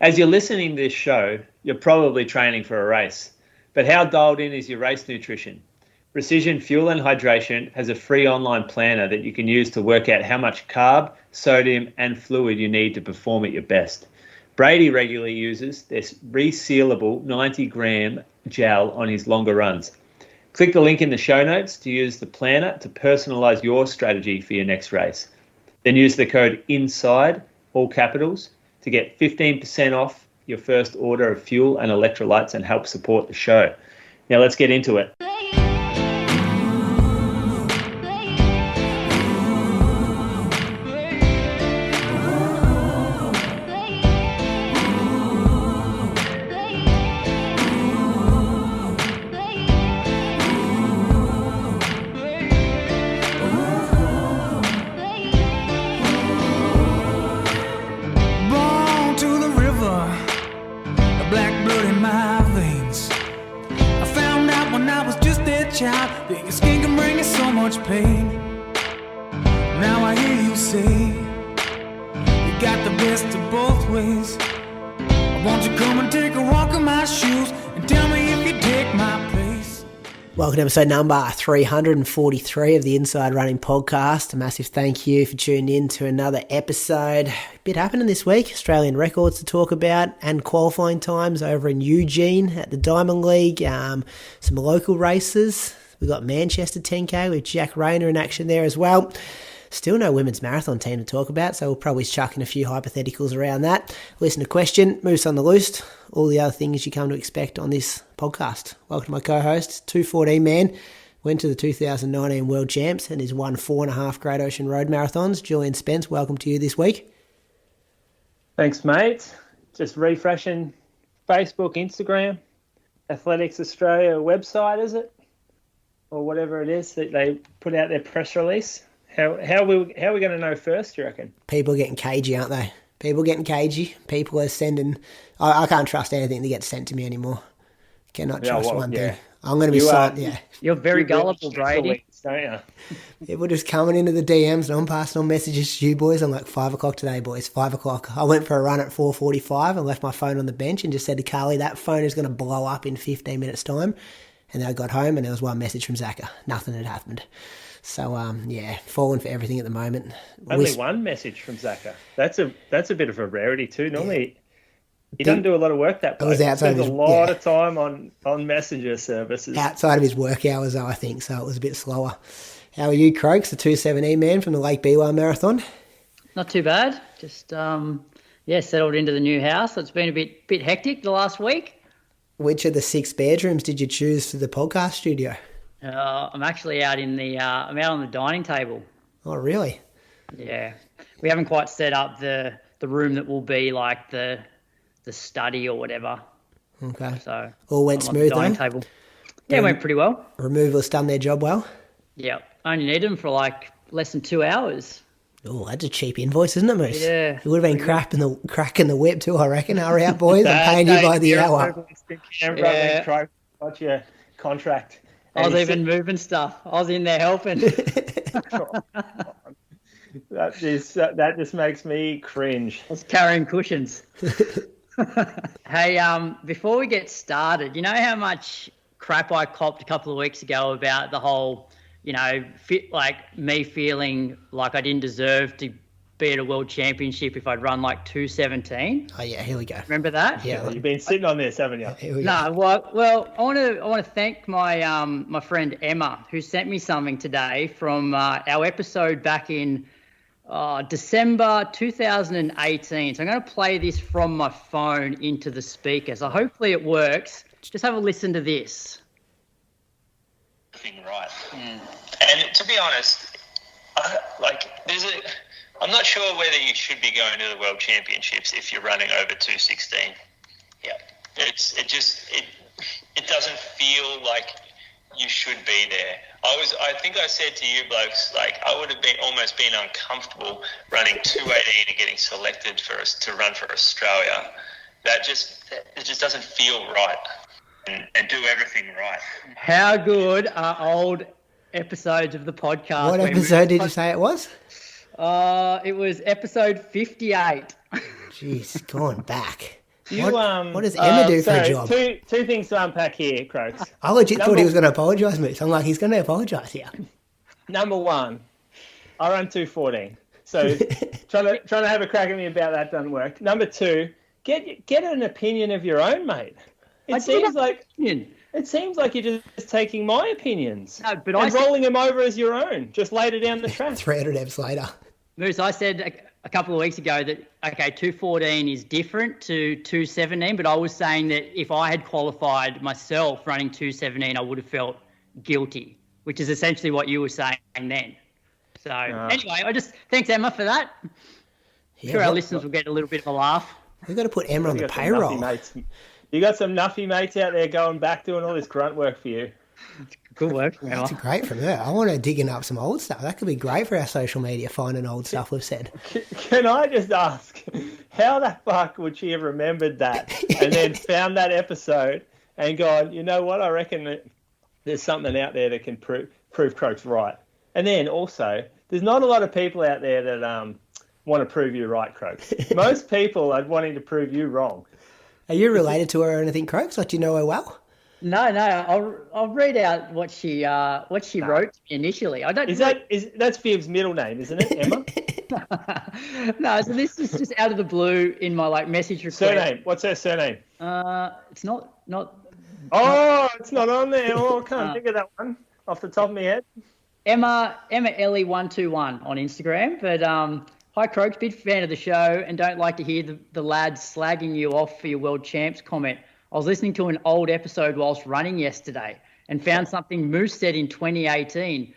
As you're listening to this show, you're probably training for a race. But how dialed in is your race nutrition? Precision Fuel and Hydration has a free online planner that you can use to work out how much carb, sodium, and fluid you need to perform at your best. Brady regularly uses this resealable 90-gram gel on his longer runs. Click the link in the show notes to use the planner to personalize your strategy for your next race. Then use the code INSIDE, all capitals, to get 15% off your first order of fuel and electrolytes and help support the show. Now let's get into it. Welcome to episode number 343 of the Inside Running Podcast. A massive thank you for tuning in to another episode. A bit happening this week. Australian records to talk about and qualifying times over in Eugene at the Diamond League. Some local races. We've got Manchester 10K with Jack Rayner in action there as well. Still no women's marathon team to talk about, so we'll probably chuck in a few hypotheticals around that. Listen to question, moves on the loose, all the other things you come to expect on this podcast. Welcome to my co-host, 214 man, went to the 2019 World Champs and has won 4.5 Great Ocean Road Marathons. Julian Spence, welcome to you this week. Thanks, mate. Just refreshing Facebook, Instagram, Athletics Australia website, is it? Or whatever it is that they put out their press release. How are we going to know first, do you reckon? People are getting cagey, aren't they? People are getting cagey. People are sending... I can't trust anything that gets sent to me anymore. Cannot trust one thing. I'm going to be silent, yeah. You're very gullible, Brady. Don't you? People just coming into the DMs and I'm passing on messages to you boys. I'm like, 5 o'clock today, boys, 5 o'clock. I went for a run at 4:45 and left my phone on the bench and just said to Carly, that phone is going to blow up in 15 minutes' time. And then I got home and there was one message from Zaka. Nothing had happened. So, falling for everything at the moment. Only one message from Zaka. That's a bit of a rarity too. Normally, he doesn't do a lot of work that way. He spends a lot of time on messenger services. Outside of his work hours, though, I think, so it was a bit slower. How are you, Croaks, the 217 man from the Lake Biwa Marathon? Not too bad. Just, settled into the new house. It's been a bit hectic the last week. Which of the 6 bedrooms did you choose for the podcast studio? I'm actually out I'm out on the dining table. Oh, really? Yeah. We haven't quite set up the room that will be like the study or whatever. Okay. So all went smooth, dining table. Yeah, it went pretty well. Removalists done their job well? Yeah. Only need them for like less than 2 hours. Oh, that's a cheap invoice, isn't it, Moose? Yeah. It would have been cracking the whip too, I reckon. Hurry up, boys. I'm paying you by the hour. Yeah. Got your contract. I was even moving stuff. I was in there helping. That just makes me cringe. I was carrying cushions. Hey, before we get started, you know how much crap I copped a couple of weeks ago about the whole, me feeling like I didn't deserve to be at a world championship if I'd run like 2:17. Oh yeah, here we go. Remember that? Yeah, you've been sitting on this, haven't you? No, well, I want to thank my my friend Emma who sent me something today from our episode back in December 2018. So I'm going to play this from my phone into the speaker. So hopefully it works. Just have a listen to this. Right. And to be honest, I'm not sure whether you should be going to the World Championships if you're running over 2:16. Yeah. It doesn't feel like you should be there. I think I said to you blokes, like, I would have almost been uncomfortable running 2:18 and getting selected to run for Australia. It just doesn't feel right. And do everything right. How good are old episodes of the podcast? What episode did you say it was? It was episode 58. Jeez, going back. What does Emma do for a job? Two things to unpack here, Croaks. I legit thought he was going to apologise, Moose. I'm like, he's going to apologise here. Number one, I run 2:14. So trying to have a crack at me about that doesn't work. Number two, get an opinion of your own, mate. It seems like you're just taking my opinions and rolling them over as your own, just later down the track. 300 eps later. Moose, I said a couple of weeks ago that, 2:14 is different to 2:17, but I was saying that if I had qualified myself running 2:17, I would have felt guilty, which is essentially what you were saying then. So anyway, thanks, Emma, for that. I'm sure our listeners will get a little bit of a laugh. We've got to put Emma on the payroll. You got some nuffy mates out there going back doing all this grunt work for you. Good work, Emma. That's great from her. I want to dig in up some old stuff. That could be great for our social media, finding old stuff we've said. Can I just ask, how the fuck would she have remembered that and then found that episode and gone, you know what, I reckon that there's something out there that can prove Croaks right. And then also, there's not a lot of people out there that want to prove you right, Croaks. Most people are wanting to prove you wrong. Are you related to her or anything, Croaks? Like, do you know her well? No. I'll read out what she wrote to me initially. I don't. That's Viv's middle name, isn't it, Emma? No. So this is just out of the blue in my message request. Surname. What's her surname? It's not. Oh, it's not on there. Oh, I can't think of that one off the top of my head. Emma Ellie 121 on Instagram, but hi Croaks, big fan of the show and don't like to hear the lads slagging you off for your world champs comment. I was listening to an old episode whilst running yesterday and found something Moose said in 2018.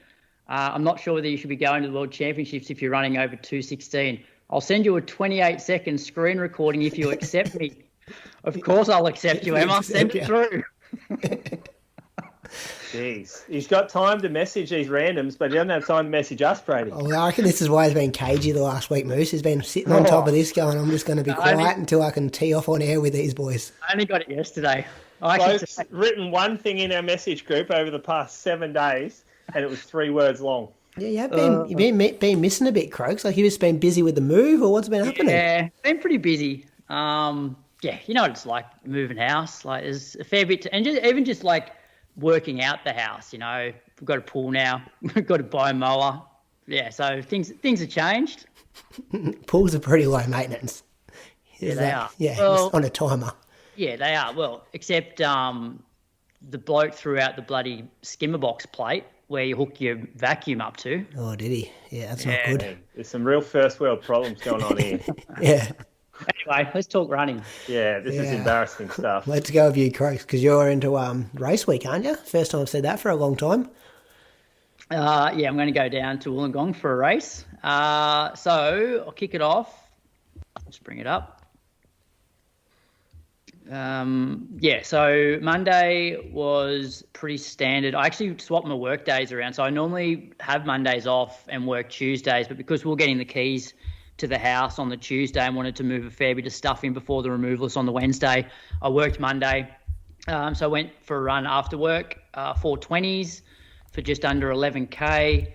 I'm not sure whether you should be going to the World Championships if you're running over 2:16. I'll send you a 28-second screen recording if you accept me. Of course I'll accept you, Emma. Send it through. Jeez. He's got time to message these randoms, but he doesn't have time to message us, Brady. Well, I reckon this is why he's been cagey the last week, Moose. He's been sitting on top of this going, I'm just going to be quiet until I can tee off on air with these boys. I only got it yesterday. Folks, written one thing in our message group over the past 7 days, and it was 3 words long. Yeah, you've been missing a bit, Croaks. Like, you've just been busy with the move, or what's been happening? Yeah, been pretty busy. Yeah, you know what it's like moving house. Like, there's a fair bit, and even just working out the house. You know, we've got a pool now. We've got to buy a mower. Yeah, so things have changed. Pools are pretty low maintenance. Yeah, they are. Yeah, well, on a timer. Yeah, they are. Well, except the bloke threw out the bloody skimmer box plate where you hook your vacuum up to. Oh, did he? Yeah, that's not good. Man, there's some real first world problems going on here. Yeah. Anyway, let's talk running. Yeah, this is embarrassing stuff. Let's go with you, Croaks, because you're into race week, aren't you? First time I've said that for a long time. Yeah, I'm going to go down to Wollongong for a race. So I'll kick it off. Let's bring it up. So Monday was pretty standard. I actually swapped my work days around. So I normally have Mondays off and work Tuesdays, but because we're getting the keys to the house on the Tuesday and wanted to move a fair bit of stuff in before the removalists on the Wednesday, I worked Monday. So I went for a run after work, 4:20s for just under 11K.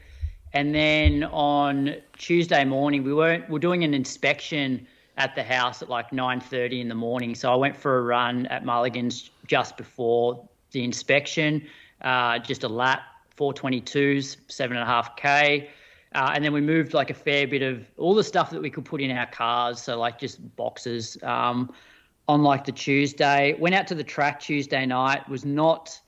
And then on Tuesday morning, we're doing an inspection at the house at 9:30 in the morning. So I went for a run at Mulligan's just before the inspection, just a lap, 4:22s, 7.5K. And then we moved a fair bit of all the stuff that we could put in our cars. So just boxes on the Tuesday. Went out to the track Tuesday night, was not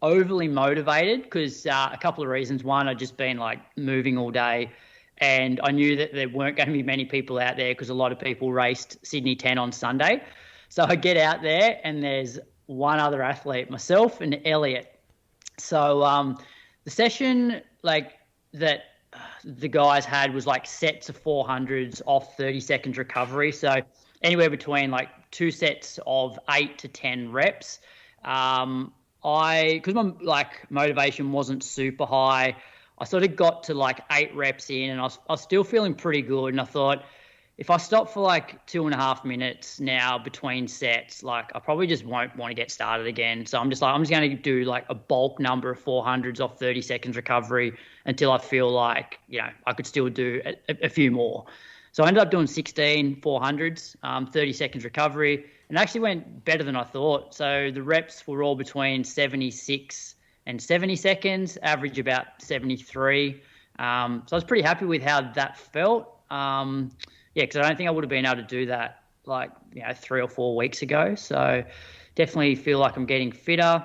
overly motivated because a couple of reasons. One, I'd just been moving all day. And I knew that there weren't going to be many people out there because a lot of people raced Sydney 10 on Sunday. So I get out there and there's one other athlete, myself and Elliot. So the session that the guys had was sets of 400s off 30 seconds recovery. So anywhere between 2 sets of 8 to 10 reps. Because my motivation wasn't super high, I sort of got to 8 reps in and I was still feeling pretty good. And I thought, if I stop for 2.5 minutes now between sets, I probably just won't want to get started again. So I'm just going to do a bulk number of 400s off 30 seconds recovery until I feel I could still do a few more. So I ended up doing 16 400s, 30 seconds recovery. and actually went better than I thought. So the reps were all between 76 and 70 seconds, average about 73. So I was pretty happy with how that felt. Because I don't think I would have been able to do that 3 or 4 weeks ago. So definitely feel like I'm getting fitter.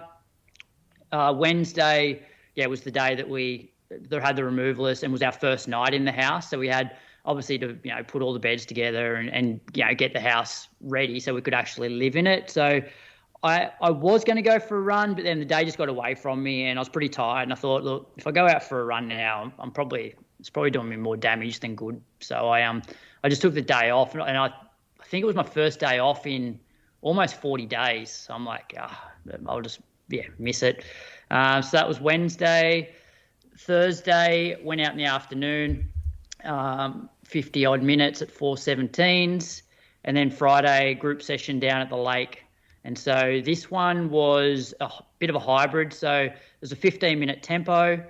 Wednesday, was the day that we had the removalist and was our first night in the house. So we had obviously to put all the beds together and get the house ready so we could actually live in it. So I was going to go for a run, but then the day just got away from me and I was pretty tired. And I thought, look, if I go out for a run now, it's probably doing me more damage than good. So I just took the day off, and I think it was my first day off in almost 40 days. So I'm like, I'll just miss it. So that was Wednesday. Thursday, went out in the afternoon, 50 odd minutes at 4:17s, and then Friday group session down at the lake. And so this one was a bit of a hybrid. So there's a 15-minute tempo,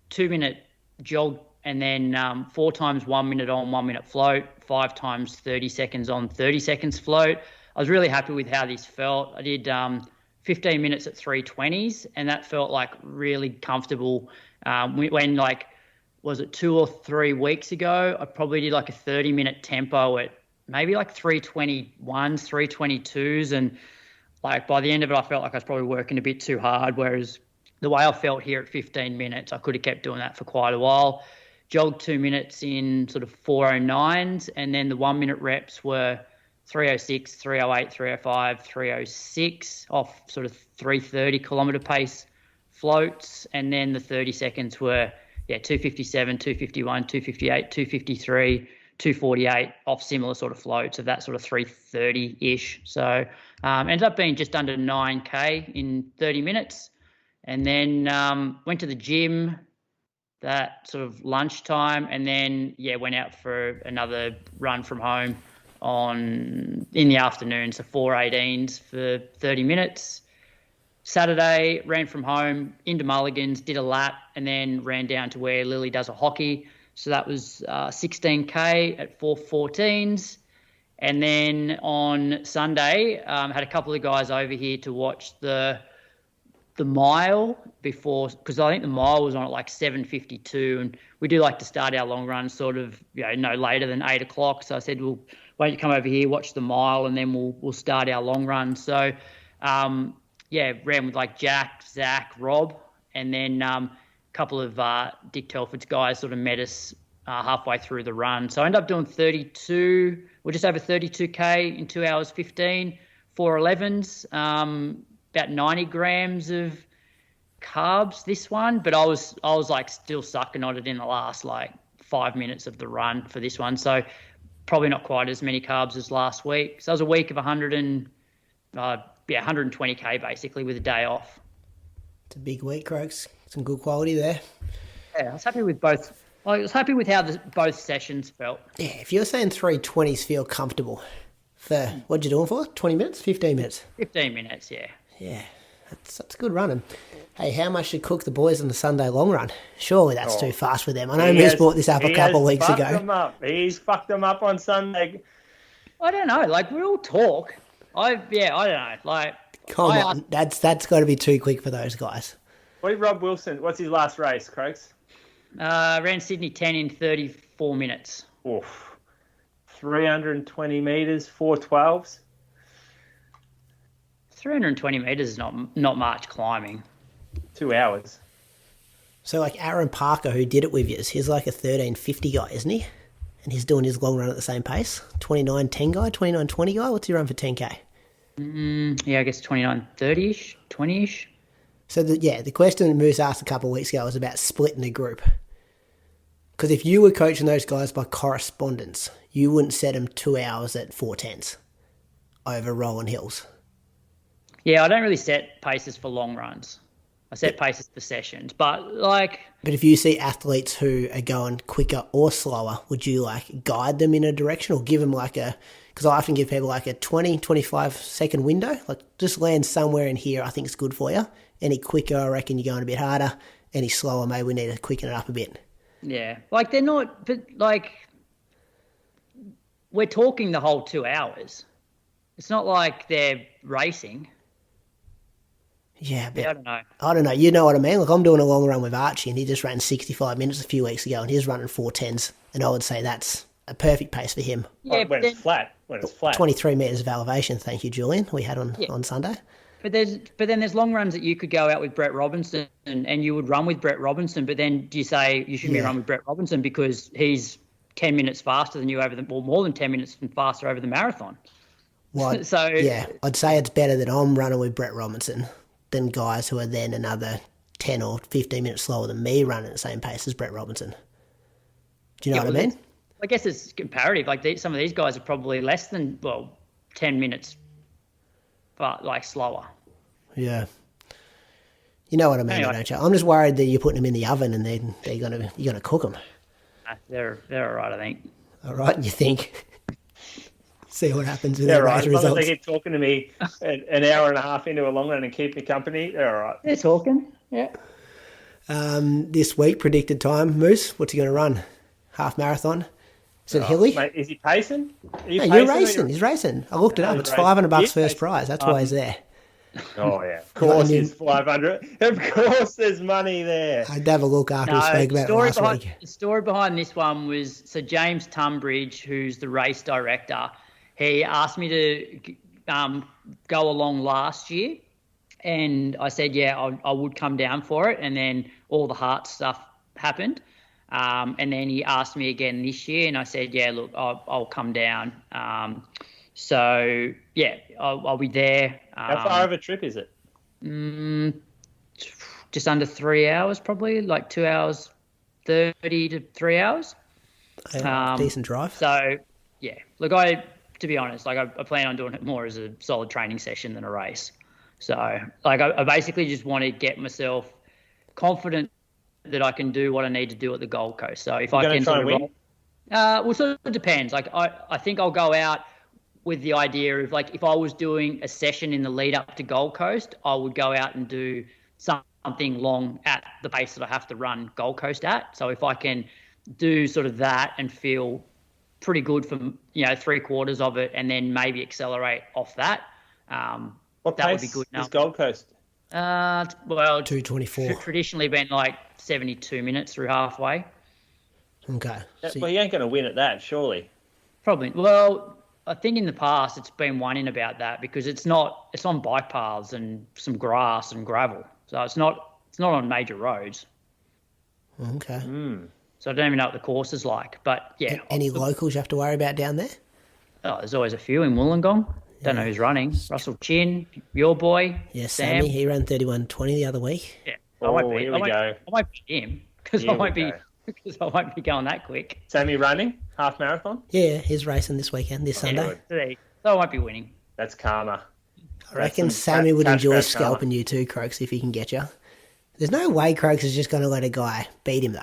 2-minute jog, and then 4 times 1 minute on, 1 minute float, 5 times 30 seconds on, 30 seconds float. I was really happy with how this felt. I did 15 minutes at 3:20s, and that felt like really comfortable. When was it 2 or 3 weeks ago, I probably did like a 30-minute tempo at maybe like 3:21s, 3:22s, and by the end of it, I felt like I was probably working a bit too hard, whereas the way I felt here at 15 minutes, I could have kept doing that for quite a while. Jogged 2 minutes in sort of 4:09s, and then the 1 minute reps were 3:06, 3:08, 3:05, 3:06 off sort of 3:30 kilometre pace floats, and then the 30 seconds were 2:57, 2:51, 2:58, 2:53, 2:48 off similar sort of floats of that sort of 3:30-ish. So ended up being just under 9K in 30 minutes, and then went to the gym that sort of lunchtime, and then went out for another run from home in the afternoon, so 4:18s for 30 minutes. Saturday, ran from home into Mulligan's, did a lap, and then ran down to where Lily does a hockey. So that was 16K at 4:14s. And then on Sunday, had a couple of guys over here to watch the mile before, because I think the mile was on at like 7:52, and we do like to start our long run sort of no later than 8 o'clock. So I said, well, why don't you come over here, watch the mile, and then we'll start our long run. So ran with like Jack, Zach, Rob, and then a couple of Dick Telford's guys sort of met us halfway through the run. So I ended up doing 32, or just over 32K in 2 hours 15, 4:11s, about 90 grams of carbs this one, but I was like still sucking on it in the last 5 minutes of the run for this one. So probably not quite as many carbs as last week. So it was a week of 120K basically with a day off. It's a big week, Croaks. Some good quality there. Yeah, I was happy with both. I was happy with how both sessions felt. Yeah, if you're saying 3:20s feel comfortable for, what you doing for? 20 minutes? 15 minutes? 15 minutes, yeah. Yeah, that's good running. Hey, how much should cook the boys on the Sunday long run? Surely that's too fast for them. I know Miz brought this up a couple of weeks ago. He's fucked them up on Sunday. I don't know. We'll talk. I don't know. Come on, that's got to be too quick for those guys. What did Rob Wilson? What's his last race, Croaks? Ran Sydney 10 in 34 minutes. Oof. 320 metres, 4:12s. 320 metres is not much climbing. 2 hours. So Aaron Parker, who did it with you, he's like a 13:50 guy, isn't he? And he's doing his long run at the same pace. 29:10 guy, 29:20 guy. What's he run for 10K? I guess 29:30-ish, 20-ish. So the question that Moose asked a couple of weeks ago was about splitting the group. Because if you were coaching those guys by correspondence, you wouldn't set them 2 hours at 4:10s over rolling hills. Yeah, I don't really set paces for long runs. I set paces for sessions, but But if you see athletes who are going quicker or slower, would you guide them in a direction or give them because I often give people a 20, 25 second window, just land somewhere in here, I think it's good for you. Any quicker, I reckon you're going a bit harder. Any slower, maybe we need to quicken it up a bit. Yeah, they're not, but we're talking the whole 2 hours. it's not like they're racing. Yeah, but I don't know. I don't know. You know what I mean? Like, I'm doing a long run with Archie, and he just ran 65 minutes a few weeks ago, and he's running 4:10s, and I would say that's a perfect pace for him. Yeah, when it's flat. 23 metres of elevation, thank you, Julian, we had on Sunday. But then there's long runs that you could go out with Brett Robinson and you would run with Brett Robinson, but then do you say you shouldn't be running with Brett Robinson because he's 10 minutes faster than you more than 10 minutes faster over the marathon? Well, so yeah, I'd say it's better that I'm running with Brett Robinson than guys who are then another 10 or 15 minutes slower than me running at the same pace as Brett Robinson. Do you know what I mean? I guess it's comparative. Like some of these guys are probably less than 10 minutes, but like slower. Yeah. You know what I mean, anyway, don't you? I'm just worried that you're putting them in the oven and you're gonna cook them. They're all right, I think. All right, you think? See what happens with their race results. As long as results. they keep talking to me an hour and a half into a long run and keep me company, they're all right. They're talking, yeah. This week, predicted time, Moose, what's he going to run? Half marathon? Is it hilly? Mate, is he pacing? You're racing. He's racing. I looked it up. It's $500 first prize. That's why he's there. Oh, yeah. Of course he's 500. Of course there's money there. I'd have a look after we spoke about it last week. The story behind this one was, so James Tunbridge, who's the race director, he asked me to go along last year. And I said, yeah, I would come down for it. And then all the heart stuff happened. And then he asked me again this year, and I said, yeah, look, I'll come down. So, yeah, I'll be there. How far of a trip is it? Just under 3 hours, probably, like 2 hours 30 to 3 hours. Decent drive. So, yeah, look, to be honest, like I plan on doing it more as a solid training session than a race. So, like, I basically just want to get myself confident that I can do what I need to do at the Gold Coast. So if I can try and win? Well, so it depends. Like I think I'll go out with the idea of, like, if I was doing a session in the lead up to Gold Coast, I would go out and do something long at the pace that I have to run Gold Coast at. So if I can do sort of that and feel pretty good for 3/4 of it, and then maybe accelerate off that, what that pace would be good. is Gold Coast? Well, 2:24. Traditionally been like 72 minutes through halfway. Okay. Well, you ain't going to win at that, surely. Probably. Well, I think in the past it's been one in about that because it's on bike paths and some grass and gravel, so it's not on major roads. Okay. So I don't even know what the course is like, but yeah. Any locals you have to worry about down there? Oh, there's always a few in Wollongong. Don't know who's running. Russell Chin, your boy. Yeah, Sam. Sammy. He ran 31:20 the other week. Yeah. Here we go. I won't beat him because I won't be going that quick. Sammy running half marathon? Yeah, he's racing this weekend, this Sunday. So I won't be winning. That's karma. I reckon Sammy would enjoy scalping you too, Croaks, if he can get you. There's no way Croaks is just going to let a guy beat him, though.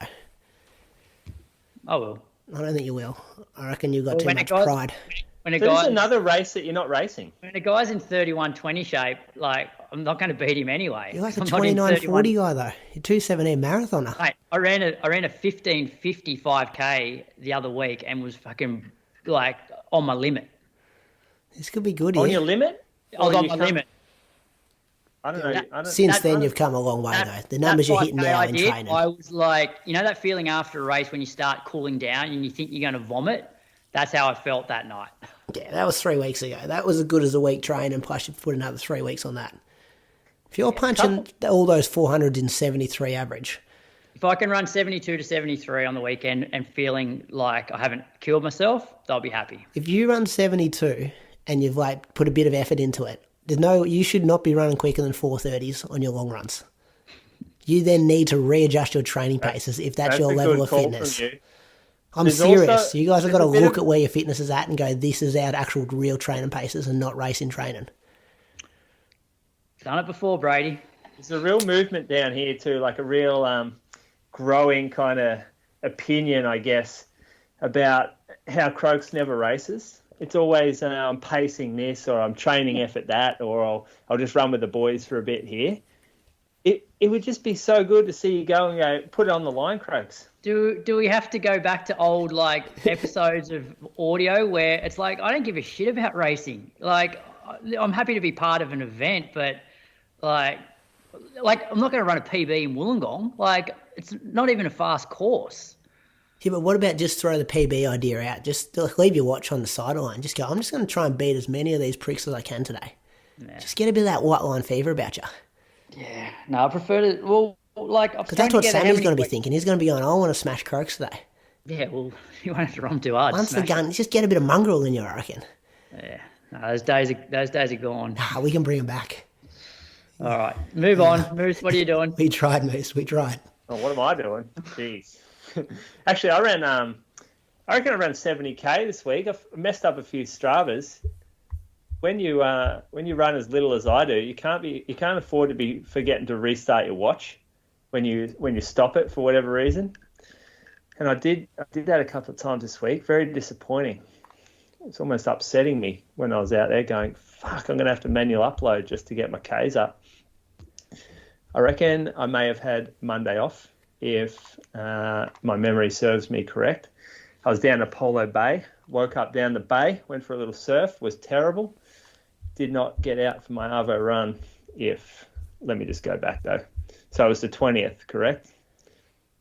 I will. I don't think you will. I reckon you've got too much pride. There's another race that you're not racing. When a guy's in 31:20 shape, like, I'm not going to beat him anyway. You're like a 29:40 guy, though. You're 2:17 marathoner. Mate, I ran a 15:50 5K the other week and was fucking, like, on my limit. This could be good On here. your limit? I was on my limit. I don't know. Since then, you've come a long way, though. The numbers you're hitting now in training. I was like, that feeling after a race when you start cooling down and you think you're going to vomit? That's how I felt that night. Yeah, that was 3 weeks ago. That was as good as a week training, plus you put another 3 weeks on that. If you're punching all those 400s in 73 average. If I can run 72 to 73 on the weekend and feeling like I haven't killed myself, I'll be happy. If you run 72 and you've put a bit of effort into it, you should not be running quicker than 4:30s on your long runs. You then need to readjust your training paces if that's your level of fitness. I'm serious. You guys have got to look at where your fitness is at and go, this is our actual real training paces and not racing training. Done it before, Brady. There's a real movement down here too, like a real growing kind of opinion, I guess, about how Croaks never races. It's always I'm pacing this, or I'm training effort that, or I'll just run with the boys for a bit here. It would just be so good to see you go and go, put it on the line, Croaks. Do we have to go back to old like episodes of audio where it's like I don't give a shit about racing. Like I'm happy to be part of an event, but like I'm not going to run a PB in Wollongong. Like it's not even a fast course. Yeah, but what about just throw the PB idea out? Just leave your watch on the sideline. Just go, I'm just going to try and beat as many of these pricks as I can today. Yeah. Just get a bit of that white line fever about you. Yeah. No, I prefer to, well, like... Because that's what Sammy's going to be thinking. He's going to be going, I want to smash Croaks today. Yeah, well, you won't have to run too hard. Once the gun, just get a bit of mongrel in you, I reckon. Yeah. No, those days are gone. Nah, we can bring them back. All right. Move on. Moose, what are you doing? We tried, Moose. We tried. Oh, what am I doing? Jeez. Actually, I reckon I ran 70k this week. I've messed up a few Stravas. When you run as little as I do, you can't afford to be forgetting to restart your watch when you stop it for whatever reason. And I did that a couple of times this week. Very disappointing. It's almost upsetting me when I was out there going, fuck, I'm going to have to manual upload just to get my Ks up. I reckon I may have had Monday off if my memory serves me correct. I was down at Polo Bay, woke up down the bay, went for a little surf, was terrible. Did not get out for my Arvo run let me just go back though. So it was the 20th, correct?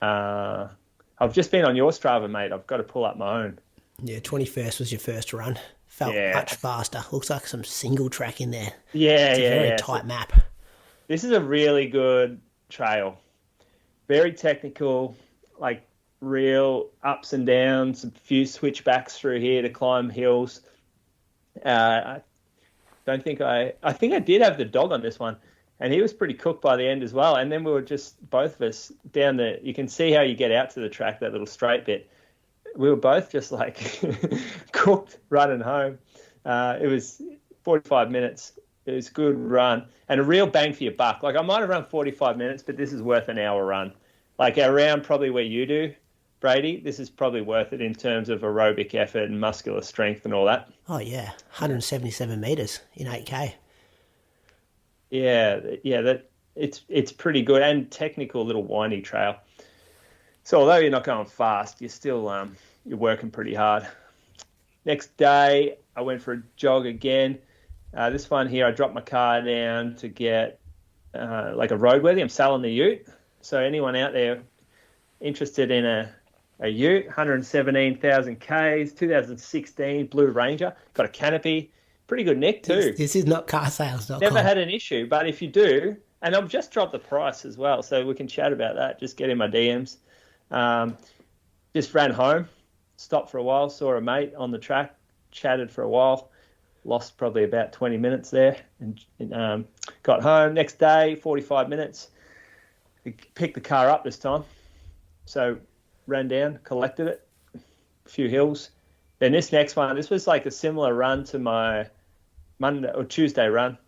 I've just been on your Strava, mate. I've got to pull up my own. Yeah, 21st was your first run. Felt much faster. Looks like some single track in there. Yeah, it's a very tight map. This is a really good trail. Very technical, like real ups and downs, a few switchbacks through here to climb hills. I think I did have the dog on this one, and he was pretty cooked by the end as well. And then we were just both of us down you can see how you get out to the track, that little straight bit. We were both just like cooked running home. It was 45 minutes. It was a good run and a real bang for your buck. Like I might have run 45 minutes, but this is worth an hour run. Like around probably where you do, Brady, this is probably worth it in terms of aerobic effort and muscular strength and all that. Oh, yeah. 177 metres in 8K. Yeah, it's pretty good and technical little windy trail. So although you're not going fast, you're still you're working pretty hard. Next day, I went for a jog again. This one here, I dropped my car down to get like a roadworthy. I'm selling the ute. So anyone out there interested in a ute, 117,000 Ks, 2016 Blue Ranger, got a canopy, pretty good nick too. This is not carsales.com. Never had an issue, but if you do, and I've just dropped the price as well, so we can chat about that. Just get in my DMs. Just ran home, stopped for a while, saw a mate on the track, chatted for a while, lost probably about 20 minutes there, and got home. Next day, 45 minutes. Picked the car up this time. So ran down, collected it, a few hills. Then this next one, this was like a similar run to my Monday or Tuesday run.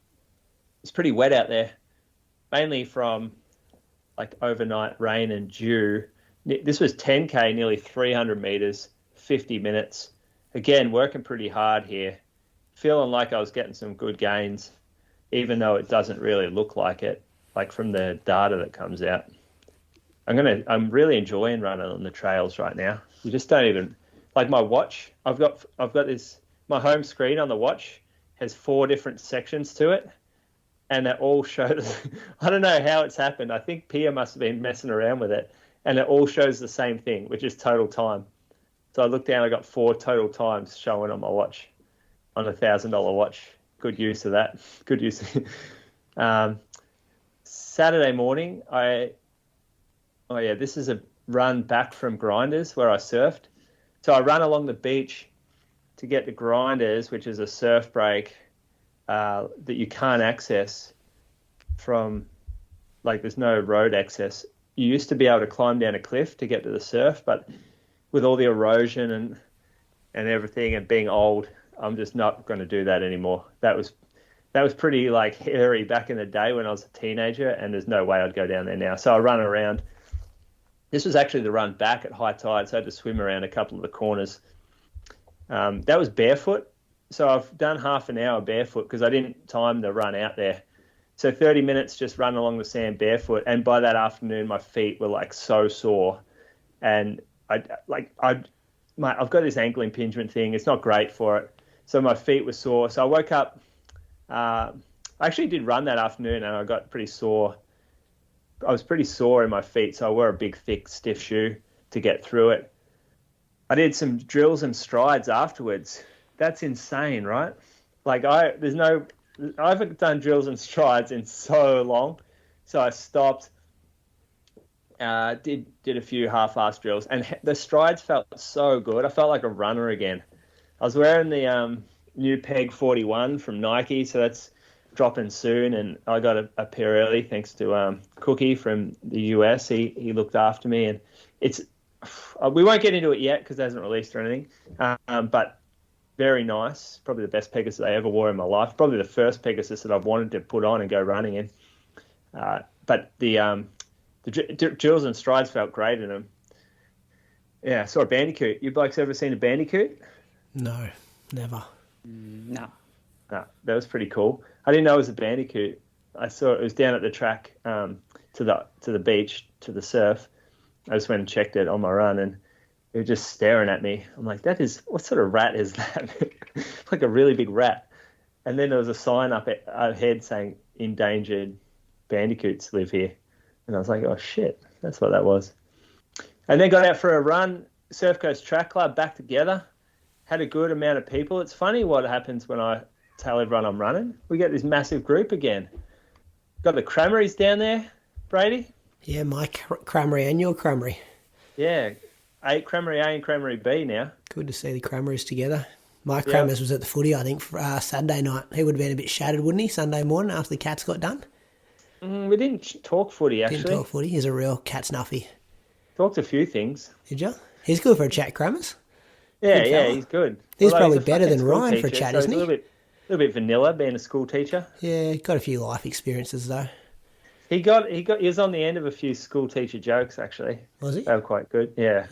It's pretty wet out there, mainly from like overnight rain and dew. This was 10K, nearly 300 meters, 50 minutes. Again, working pretty hard here. Feeling like I was getting some good gains, even though it doesn't really look like it, like from the data that comes out. I'm really enjoying running on the trails right now. You just don't even, like my watch, I've got this, my home screen on the watch has 4 different sections to it, and it all shows, I don't know how it's happened. I think Pierre must have been messing around with it, and it all shows the same thing, which is total time. So I looked down, I got 4 total times showing on my watch, on a $1,000 watch. Good use of that. Good use. Saturday morning, this is a run back from Grinders where I surfed. So I run along the beach to get to Grinders, which is a surf break that you can't access from, like there's no road access. You used to be able to climb down a cliff to get to the surf, but with all the erosion and everything and being old, I'm just not going to do that anymore. That was pretty like hairy back in the day when I was a teenager, and there's no way I'd go down there now. So I run around. This was actually the run back at high tide, so I had to swim around a couple of the corners. That was barefoot. So I've done half an hour barefoot because I didn't time the run out there. So 30 minutes just run along the sand barefoot. And by that afternoon, my feet were like so sore. and I've got this ankle impingement thing. It's not great for it. So my feet were sore. So I woke up. I actually did run that afternoon, and I got pretty sore. I was pretty sore in my feet, so I wore a big, thick, stiff shoe to get through it. I did some drills and strides afterwards. That's insane, right? Like I haven't done drills and strides in so long. So I stopped, did a few half-assed drills, and the strides felt so good. I felt like a runner again. I was wearing the new Peg 41 from Nike, so that's dropping soon, and I got a pair early thanks to Cookie from the US. He looked after me, and it's we won't get into it yet because it hasn't released or anything, but very nice. Probably the best Pegasus I ever wore in my life. Probably the first Pegasus that I've wanted to put on and go running in. But the drills and strides felt great in them. Yeah, I saw a bandicoot. You blokes ever seen a bandicoot? No, never. No. No, that was pretty cool. I didn't know it was a bandicoot. I saw it was down at the track to the beach, to the surf. I just went and checked it on my run, and it was just staring at me. I'm like, what sort of rat is that? Like a really big rat. And then there was a sign up ahead saying endangered bandicoots live here. And I was like, oh shit, that's what that was. And then got out for a run, Surf Coast Track Club, back together. Had a good amount of people. It's funny what happens when I tell everyone I'm running. We get this massive group again. Got the Crameries down there, Brady. Yeah, my Cramery and your Cramery. Yeah, Cramery A and Cramery B now. Good to see the Crameries together. Mike Kramers was at the footy, I think, for Saturday night. He would have been a bit shattered, wouldn't he, Sunday morning after the Cats got done? We didn't talk footy, actually. Didn't talk footy. He's a real cat snuffy. Talked a few things. Did you? He's good for a chat, Kramers. Yeah, he's good. He's probably better than Ryan for a chat, isn't he? A little bit vanilla, being a school teacher. Yeah, got a few life experiences, though. He was on the end of a few school teacher jokes, actually. Was he? They were quite good, yeah.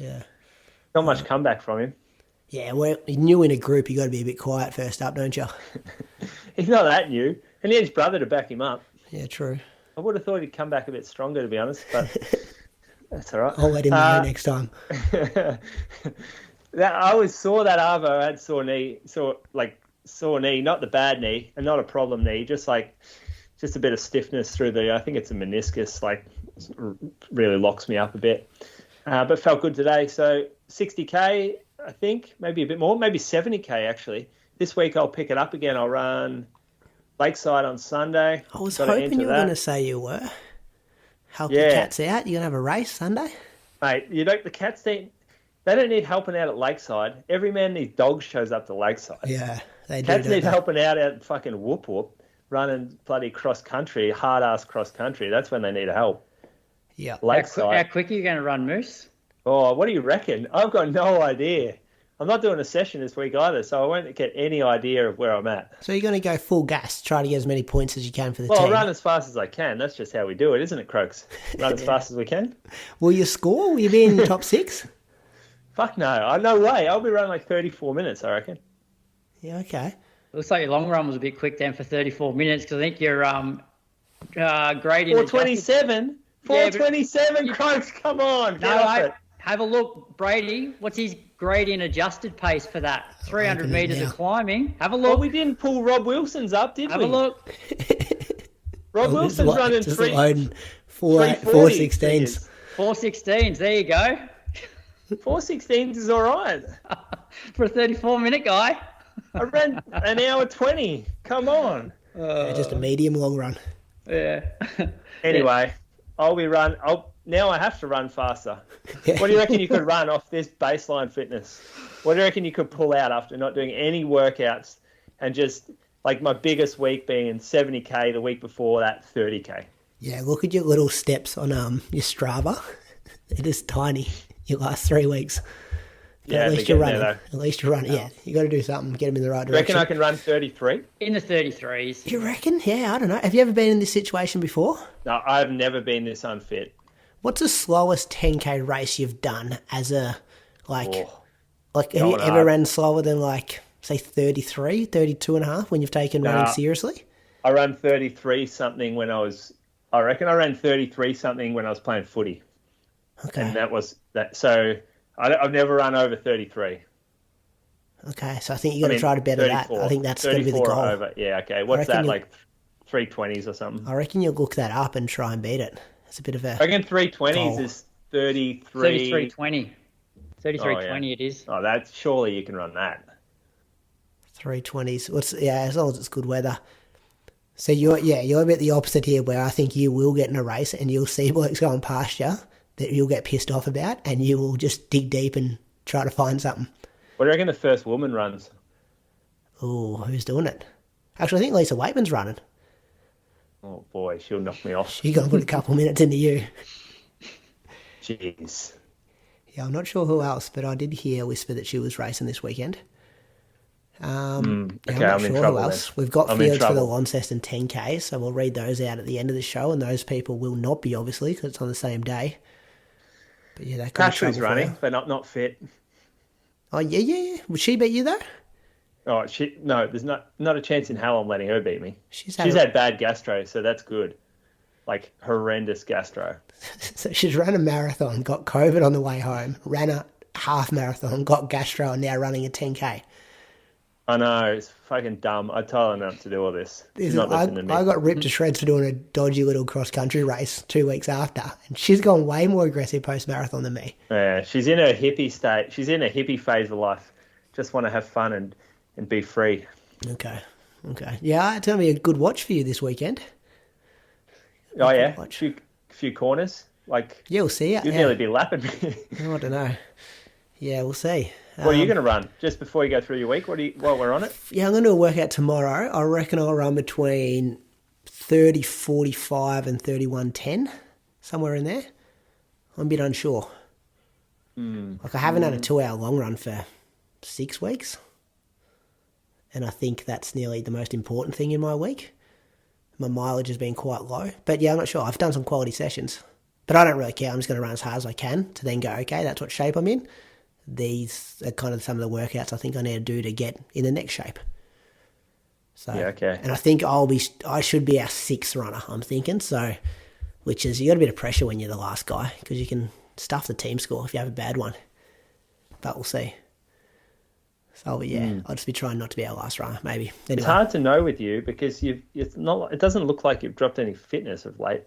Not much comeback from him. Yeah, well, new in a group, you got to be a bit quiet first up, don't you? He's not that new, and he had his brother to back him up. Yeah, true. I would have thought he'd come back a bit stronger, to be honest, but that's all right. I'll let him know next time. I always saw that Arvo had sore knee, not the bad knee, and not a problem knee, just a bit of stiffness through I think it's a meniscus, really locks me up a bit. But felt good today. So 60K, I think, maybe a bit more, maybe 70K actually. This week I'll pick it up again. I'll run Lakeside on Sunday. I was hoping you were going to say you were. Help the Cats out. You're going to have a race Sunday? Mate, the Cats, they don't need helping out at Lakeside. Every man needs dogs shows up to Lakeside. Yeah, they do. Cats need helping out at fucking Whoop Whoop, running bloody cross-country, hard-ass cross-country. That's when they need help. Yeah. Lakeside. How quick are you going to run, Moose? Oh, what do you reckon? I've got no idea. I'm not doing a session this week either, so I won't get any idea of where I'm at. So you're going to go full gas, try to get as many points as you can for the team? Well, I'll run as fast as I can. That's just how we do it, isn't it, Croaks? Run as fast as we can. Will you score? Will you be in the top 6? Fuck no. No way. I'll be running 34 minutes, I reckon. Yeah, okay. Looks like your long run was a bit quick then for 34 minutes, because I think you're gradient. 427? 427, Croaks, come on. Have a look, Brady. What's his gradient adjusted pace for that? 300 metres of climbing. Have a look. Well, we didn't pull Rob Wilson's up, did we? Have a look. Rob Wilson's running 416s. 416s, there you go. 416s is all right. For a 34-minute guy. I ran an hour 20. Come on. Just a medium long run. Yeah. Anyway, now I have to run faster. What do you reckon you could run off this baseline fitness? What do you reckon you could pull out after not doing any workouts and just my biggest week being 70K, the week before that 30K? Yeah, look at your little steps on your Strava. It is tiny. Your last 3 weeks. But yeah, at least you're running. At least you're running. Yeah, you got to do something. Get them in the right direction. You reckon I can run 33? In the 33s. You reckon? Yeah, I don't know. Have you ever been in this situation before? No, I've never been this unfit. What's the slowest 10K race you've done as a, have you ever ran slower than, say, 33, 32 and a half when you've taken running seriously? I ran 33-something when I ran 33-something when I was playing footy. Okay. And that was that. So I've never run over 33. Okay, so I think you're going to try to better that. I think that's going to be the goal. Over. Yeah, okay. What's that, like 320s or something? I reckon you'll look that up and try and beat it. It's a bit of a... I reckon 320s goal. Is 33... 33.20. 33.20 it is. Oh, that's... Surely you can run that. 320s. As long as it's good weather. So you're a bit the opposite here, where I think you will get in a race and you'll see blokes going past you that you'll get pissed off about, and you will just dig deep and try to find something. What do you reckon the first woman runs? Oh, who's doing it? Actually, I think Lisa Waitman's running. Oh, boy, she'll knock me off. She's going to put a couple minutes into you. Jeez. Yeah, I'm not sure who else, but I did hear whisper that she was racing this weekend. Okay, I'm not I'm in sure trouble who else. then. We've got I'm in fields for the trouble. Launceston 10K, so we'll read those out at the end of the show, and those people will not be, obviously, because it's on the same day. But yeah, that could be trouble Catri's for running, her. but not fit. Oh, yeah. Would she beat you, though? Oh, there's not a chance in hell I'm letting her beat me. She's had bad gastro, so that's good. Like, horrendous gastro. So she's run a marathon, got COVID on the way home, ran a half marathon, got gastro, and now running a 10K. I know, it's fucking dumb. I told her not to do all this. She's not listening to me. I got ripped to shreds for doing a dodgy little cross-country race 2 weeks after, and she's gone way more aggressive post-marathon than me. Yeah, she's in her hippie state. She's in a hippie phase of life. Just want to have fun and be free. Okay. Yeah, it's going to be a good watch for you this weekend. Oh, yeah? A Watch. few corners. Like, Yeah, we'll see. you'd nearly be lapping me. I don't know. Yeah, we'll see. What are you going to run? Just before you go through your week? While we're on it? Yeah, I'm going to do a workout tomorrow. I reckon I'll run between 30:45 and 31:10, somewhere in there. I'm a bit unsure. Like, I haven't had a 2 hour long run for 6 weeks. And I think that's nearly the most important thing in my week. My mileage has been quite low. But yeah, I'm not sure. I've done some quality sessions. But I don't really care. I'm just going to run as hard as I can to then go, okay, that's what shape I'm in. These are kind of some of the workouts I think I need to do to get in the next shape. So, Yeah, okay. And I think I should be our 6th runner, I'm thinking. So, which is, you got a bit of pressure when you're the last guy, because you can stuff the team score if you have a bad one. But we'll see. So, I'll just be trying not to be our last runner, maybe. Anyway. It's hard to know with you because it doesn't look like you've dropped any fitness of late.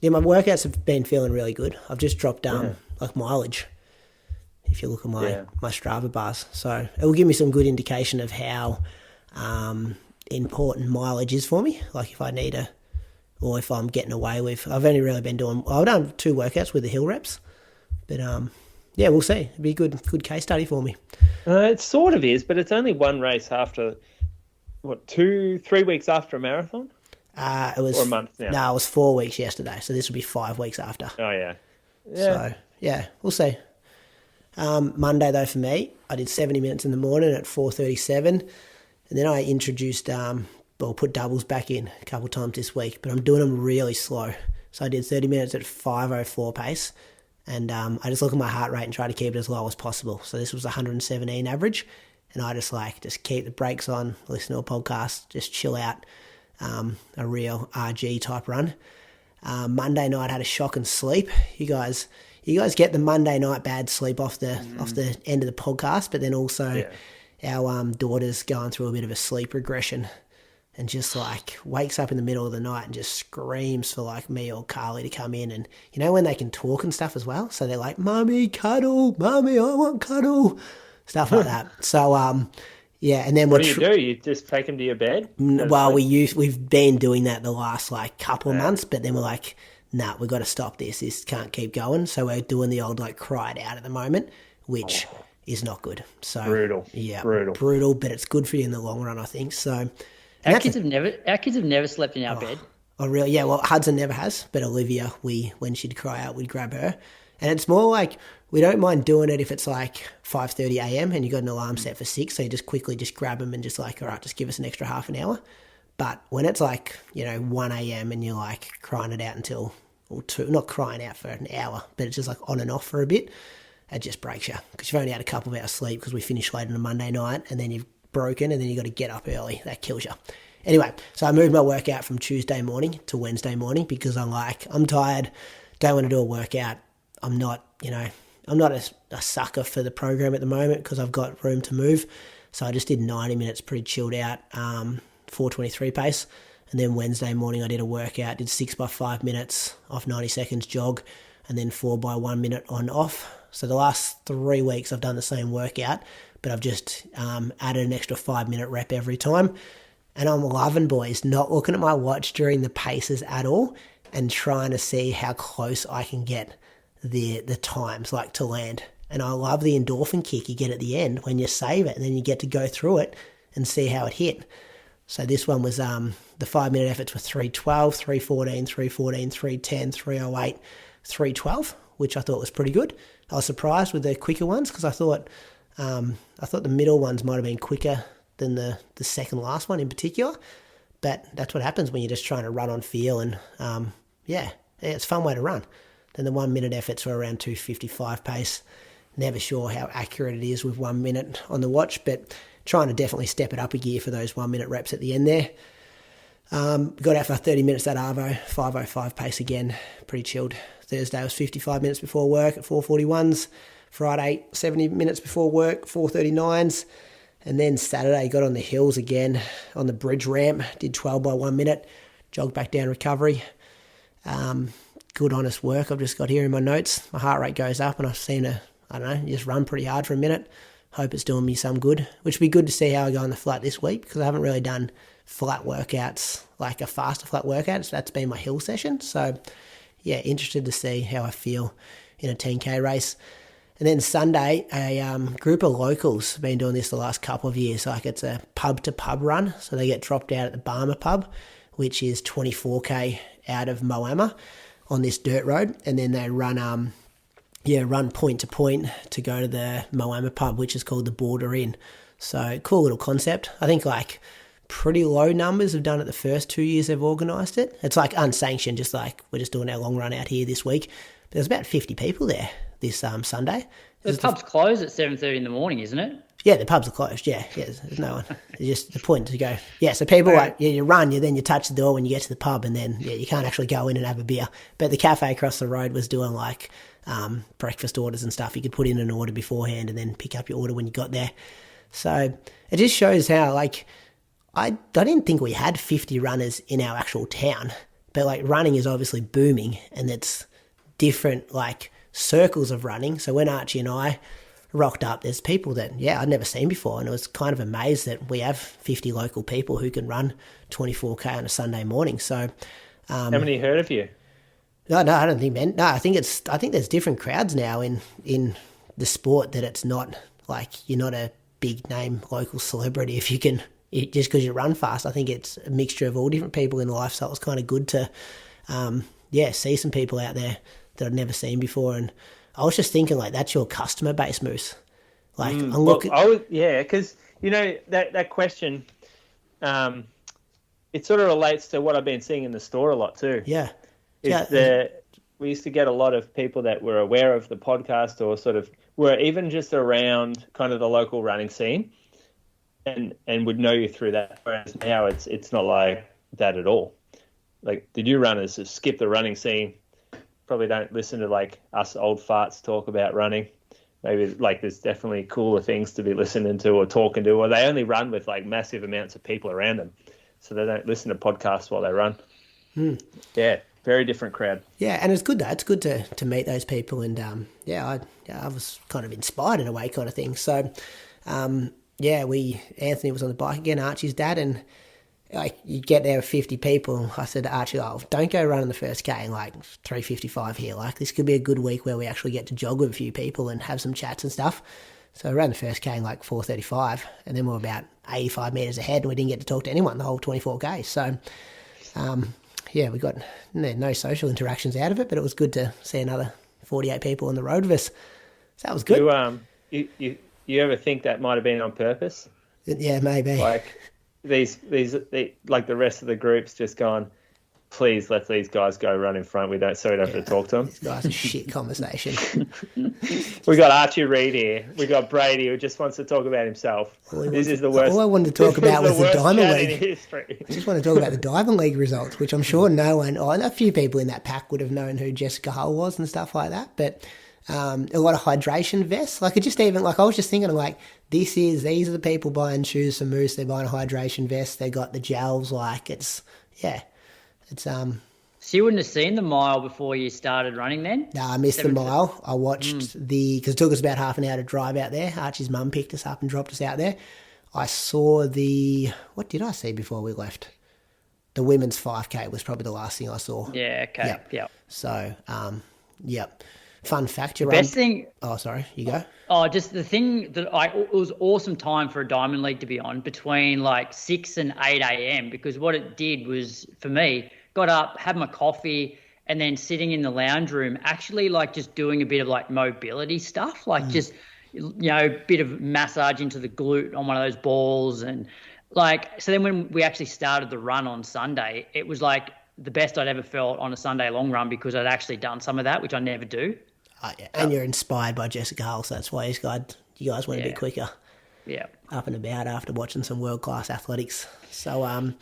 Yeah, my workouts have been feeling really good. I've just dropped like mileage, if you look at my Strava bars. So it will give me some good indication of how important mileage is for me. Like if I need or if I'm getting away with. I've only really been I've done 2 workouts with the hill reps. But yeah, we'll see. It'll be a good case study for me. It sort of is, but it's only one race after, 2-3 weeks after a marathon? It was, or a month now? No, it was 4 weeks yesterday, so this will be 5 weeks after. Oh, yeah. So, yeah, we'll see. Monday, though, for me, I did 70 minutes in the morning at 4:37, and then I introduced, put doubles back in a couple of times this week, but I'm doing them really slow. So I did 30 minutes at 5:04 pace, and I just look at my heart rate and try to keep it as low as possible. So this was 117 average, and I just keep the brakes on, listen to a podcast, just chill out, a real RG type run. Monday night I had a shock and sleep. You guys get the Monday night bad sleep off the end of the podcast, but then also our daughter's going through a bit of a sleep regression, and just like wakes up in the middle of the night and just screams for like me or Carly to come in. And you know when they can talk and stuff as well, so they're like, "Mummy, cuddle, Mummy, I want cuddle," stuff like that. So yeah, and then what do you do? You just take them to your bed? Well, we've been doing that the last like couple of months, but then we're like, nah, we've got to stop this. This can't keep going. So we're doing the old like cry it out at the moment, which is not good. So brutal. Yeah, brutal. But it's good for you in the long run, I think. So our kids have never slept in our bed. Oh, really? Yeah. Well, Hudson never has, but Olivia, when she'd cry out, we'd grab her, and it's more like we don't mind doing it if it's like 5:30 a.m. and you got an alarm set for 6, so you just quickly just grab them and just like, all right, just give us an extra half an hour. But when it's like 1 a.m. and you're like crying it out until or 2, not crying out for an hour, but it's just like on and off for a bit, it just breaks you because you've only had a couple of hours sleep because we finished late on a Monday night, and then you've broken, and then you got to get up early. That kills you. Anyway, so I moved my workout from Tuesday morning to Wednesday morning because I'm tired, don't want to do a workout. I'm not I'm not a sucker for the program at the moment because I've got room to move. So I just did 90 minutes pretty chilled out, 4:23 pace. And then Wednesday morning I did a workout, did 6 by 5 minutes off 90 seconds jog, and then 4 by 1 minute on off. So the last 3 weeks I've done the same workout, but I've just added an extra 5-minute rep every time. And I'm loving, boys, not looking at my watch during the paces at all and trying to see how close I can get the times like to land. And I love the endorphin kick you get at the end when you save it and then you get to go through it and see how it hit. So this one was the 5-minute efforts were 3:12, 3:14, 3:14, 3:10, 3:08, 3:12, which I thought was pretty good. I was surprised with the quicker ones because I thought the middle ones might have been quicker than the second last one in particular. But that's what happens when you're just trying to run on feel, and it's a fun way to run. Then the 1 minute efforts were around 2:55 pace. Never sure how accurate it is with 1 minute on the watch, but trying to definitely step it up a gear for those 1 minute reps at the end there. Got out for 30 minutes at Arvo, 5:05 pace again, pretty chilled. Thursday was 55 minutes before work at 4:41s. Friday, 70 minutes before work, 4:39s. And then Saturday, got on the hills again, on the bridge ramp, did 12 by 1 minute, jogged back down recovery. Good honest work I've just got here in my notes. My heart rate goes up and I've seen just run pretty hard for a minute. Hope it's doing me some good, which would be good to see how I go on the flat this week because I haven't really done flat workouts, like a faster flat workout. So that's been my hill session. So yeah, interested to see how I feel in a 10K race. And then Sunday, a group of locals have been doing this the last couple of years. Like it's a pub-to-pub run. So they get dropped out at the Bowerman pub, which is 24K out of Moama on this dirt road. And then they run point to point to go to the Moama pub, which is called the Border Inn. So cool little concept. I think like pretty low numbers have done it the first 2 years they've organised it. It's like unsanctioned, just like we're just doing our long run out here this week. But there's about 50 people there this Sunday. The pub's closed at 7:30 in the morning, isn't it? Yeah, the pubs are closed. Yeah, there's no one. It's just the point to go. Yeah, so people you run, then you touch the door when you get to the pub, and then you can't actually go in and have a beer. But the cafe across the road was doing like breakfast orders and stuff. You could put in an order beforehand and then pick up your order when you got there. So it just shows how I didn't think we had 50 runners in our actual town, but like running is obviously booming, and it's different like circles of running. So when Archie and I rocked up, there's people that I'd never seen before, and I was kind of amazed that we have 50 local people who can run 24K on a Sunday morning. So how many heard of you? No, I don't think, man. No, I think there's different crowds now in the sport, that it's not like you're not a big name local celebrity if you can just because you run fast. I think it's a mixture of all different people in life. So it was kind of good to see some people out there that I'd never seen before. And I was just thinking, like, that's your customer base, Moose. Like, I'm looking. Because that question, it sort of relates to what I've been seeing in the store a lot too. Yeah. We used to get a lot of people that were aware of the podcast or sort of were even just around kind of the local running scene, and would know you through that. Whereas now it's not like that at all. Like the new runners just skip the running scene. Probably don't listen to like us old farts talk about running. Maybe like there's definitely cooler things to be listening to or talking to, or they only run with like massive amounts of people around them, so they don't listen to podcasts while they run. Yeah, very different crowd. Yeah, and it's good though. It's good to meet those people, and I was kind of inspired in a way, kind of thing. So Anthony was on the bike again, Archie's dad, and like you get there with 50 people. I said to Archie, don't go running the first K in like 3:55 here. Like this could be a good week where we actually get to jog with a few people and have some chats and stuff. So I ran the first K in like 4:35, and then we were about 85 metres ahead, and we didn't get to talk to anyone the whole 24K. So we got no social interactions out of it, but it was good to see another 48 people on the road with us. So that was good. You ever think that might have been on purpose? Yeah, maybe. Like these like the rest of the group's just gone, please let these guys go run in front. We don't have to talk to them. These guys are shit conversation. We got Archie Reid here. We got Brady, who just wants to talk about himself. This is the worst. All I wanted to talk about was the Diamond League. I just want to talk about the Diamond League results, which I'm sure no one, a few people in that pack would have known who Jess Hull was and stuff like that. But a lot of hydration vests. Like, I was just thinking, like, these are the people buying shoes for Moose. They're buying a hydration vest. They got the gels. Like, it's. So you wouldn't have seen the mile before you started running then? No, I missed the mile. I watched because it took us about half an hour to drive out there. Archie's mum picked us up and dropped us out there. I saw what did I see before we left? The women's 5K was probably the last thing I saw. Yeah, okay. Yep. So, yep. Fun fact, Best thing. Oh, sorry, you go. Oh, just the thing that it was awesome time for a Diamond League to be on between like 6 and 8 a.m. because what it did was, for me, got up, had my coffee, and then sitting in the lounge room, actually like just doing a bit of like mobility stuff, like just, bit of massage into the glute on one of those balls. And like, so then when we actually started the run on Sunday, it was like the best I'd ever felt on a Sunday long run because I'd actually done some of that, which I never do. And you're inspired by Jessica Hull, so that's why you guys went a bit quicker. Yeah. Up and about after watching some world-class athletics. So,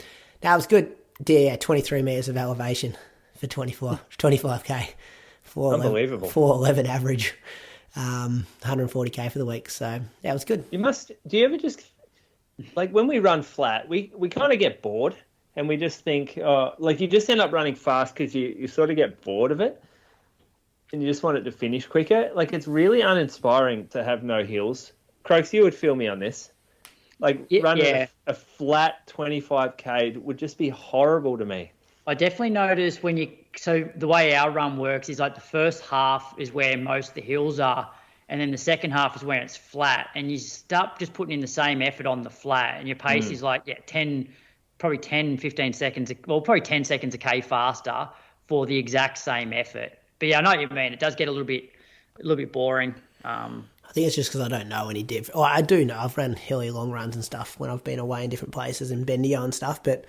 that was good. Yeah, 23 metres of elevation for 25K. Unbelievable. 411 average, 140K for the week. So, that was good. Do you ever just, like when we run flat, we kind of get bored and we just think, like you just end up running fast because you sort of get bored of it. And you just want it to finish quicker. Like, it's really uninspiring to have no hills. Croaks, you would feel me on this. Like, running a flat 25K would just be horrible to me. I definitely noticed so the way our run works is like the first half is where most of the hills are, and then the second half is where it's flat. And you start just putting in the same effort on the flat, and your pace is like, 15 seconds, probably 10 seconds a K faster for the exact same effort. But yeah, I know what you mean. It does get a little bit boring. I think it's just because I don't know any different. Well, I do know. I've run hilly long runs and stuff when I've been away in different places and bendio and stuff. But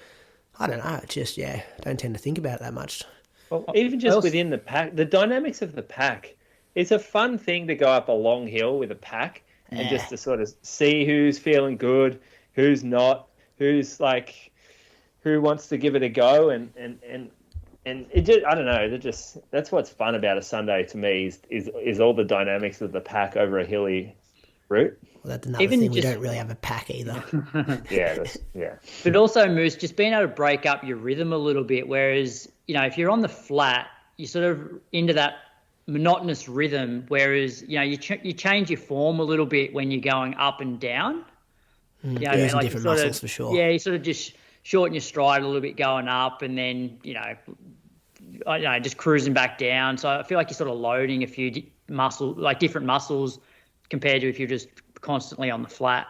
I don't know. It's just, I don't tend to think about it that much. Well, even just within the pack, the dynamics of the pack, it's a fun thing to go up a long hill with a pack and just to sort of see who's feeling good, who's not, who wants to give it a go and it just, I don't know, that's what's fun about a Sunday to me is all the dynamics of the pack over a hilly route. Well, that's another thing. We don't really have a pack either. Yeah. But also, Moose, just being able to break up your rhythm a little bit, whereas, if you're on the flat, you're sort of into that monotonous rhythm, whereas, you change your form a little bit when you're going up and down. Using different muscles for sure. Yeah, you sort of just shorten your stride a little bit going up and then, just cruising back down. So I feel like you're sort of loading a few different muscles compared to if you're just constantly on the flat.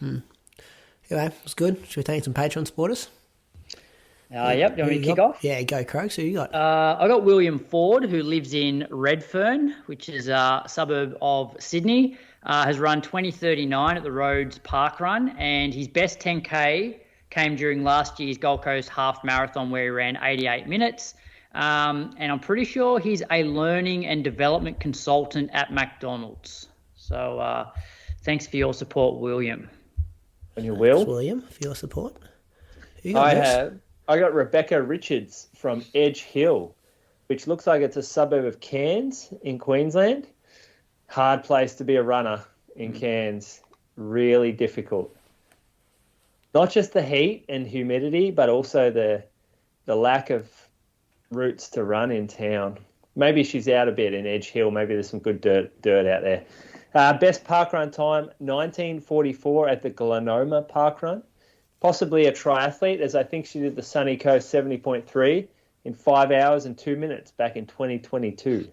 Anyway, it was good. Should we take some Patreon supporters? Yep. Do you want me to kick off? Yeah, go Croaks. Who you got? I got William Ford, who lives in Redfern, which is a suburb of Sydney. Has run 20:39 at the Rhodes Park Run, and his best 10K came during last year's Gold Coast Half Marathon where he ran 88 minutes. And I'm pretty sure he's a learning and development consultant at McDonald's. So thanks for your support, William. And you will? Thanks, William, for your support. I got Rebecca Richards from Edge Hill, which looks like it's a suburb of Cairns in Queensland. Hard place to be a runner in Cairns. Really difficult. Not just the heat and humidity, but also the lack of routes to run in town. Maybe she's out a bit in Edge Hill. Maybe there's some good dirt out there. Best park run time, 19:44 at the Glenoma Park Run. Possibly a triathlete, as I think she did the Sunny Coast 70.3 in 5 hours and 2 minutes back in 2022.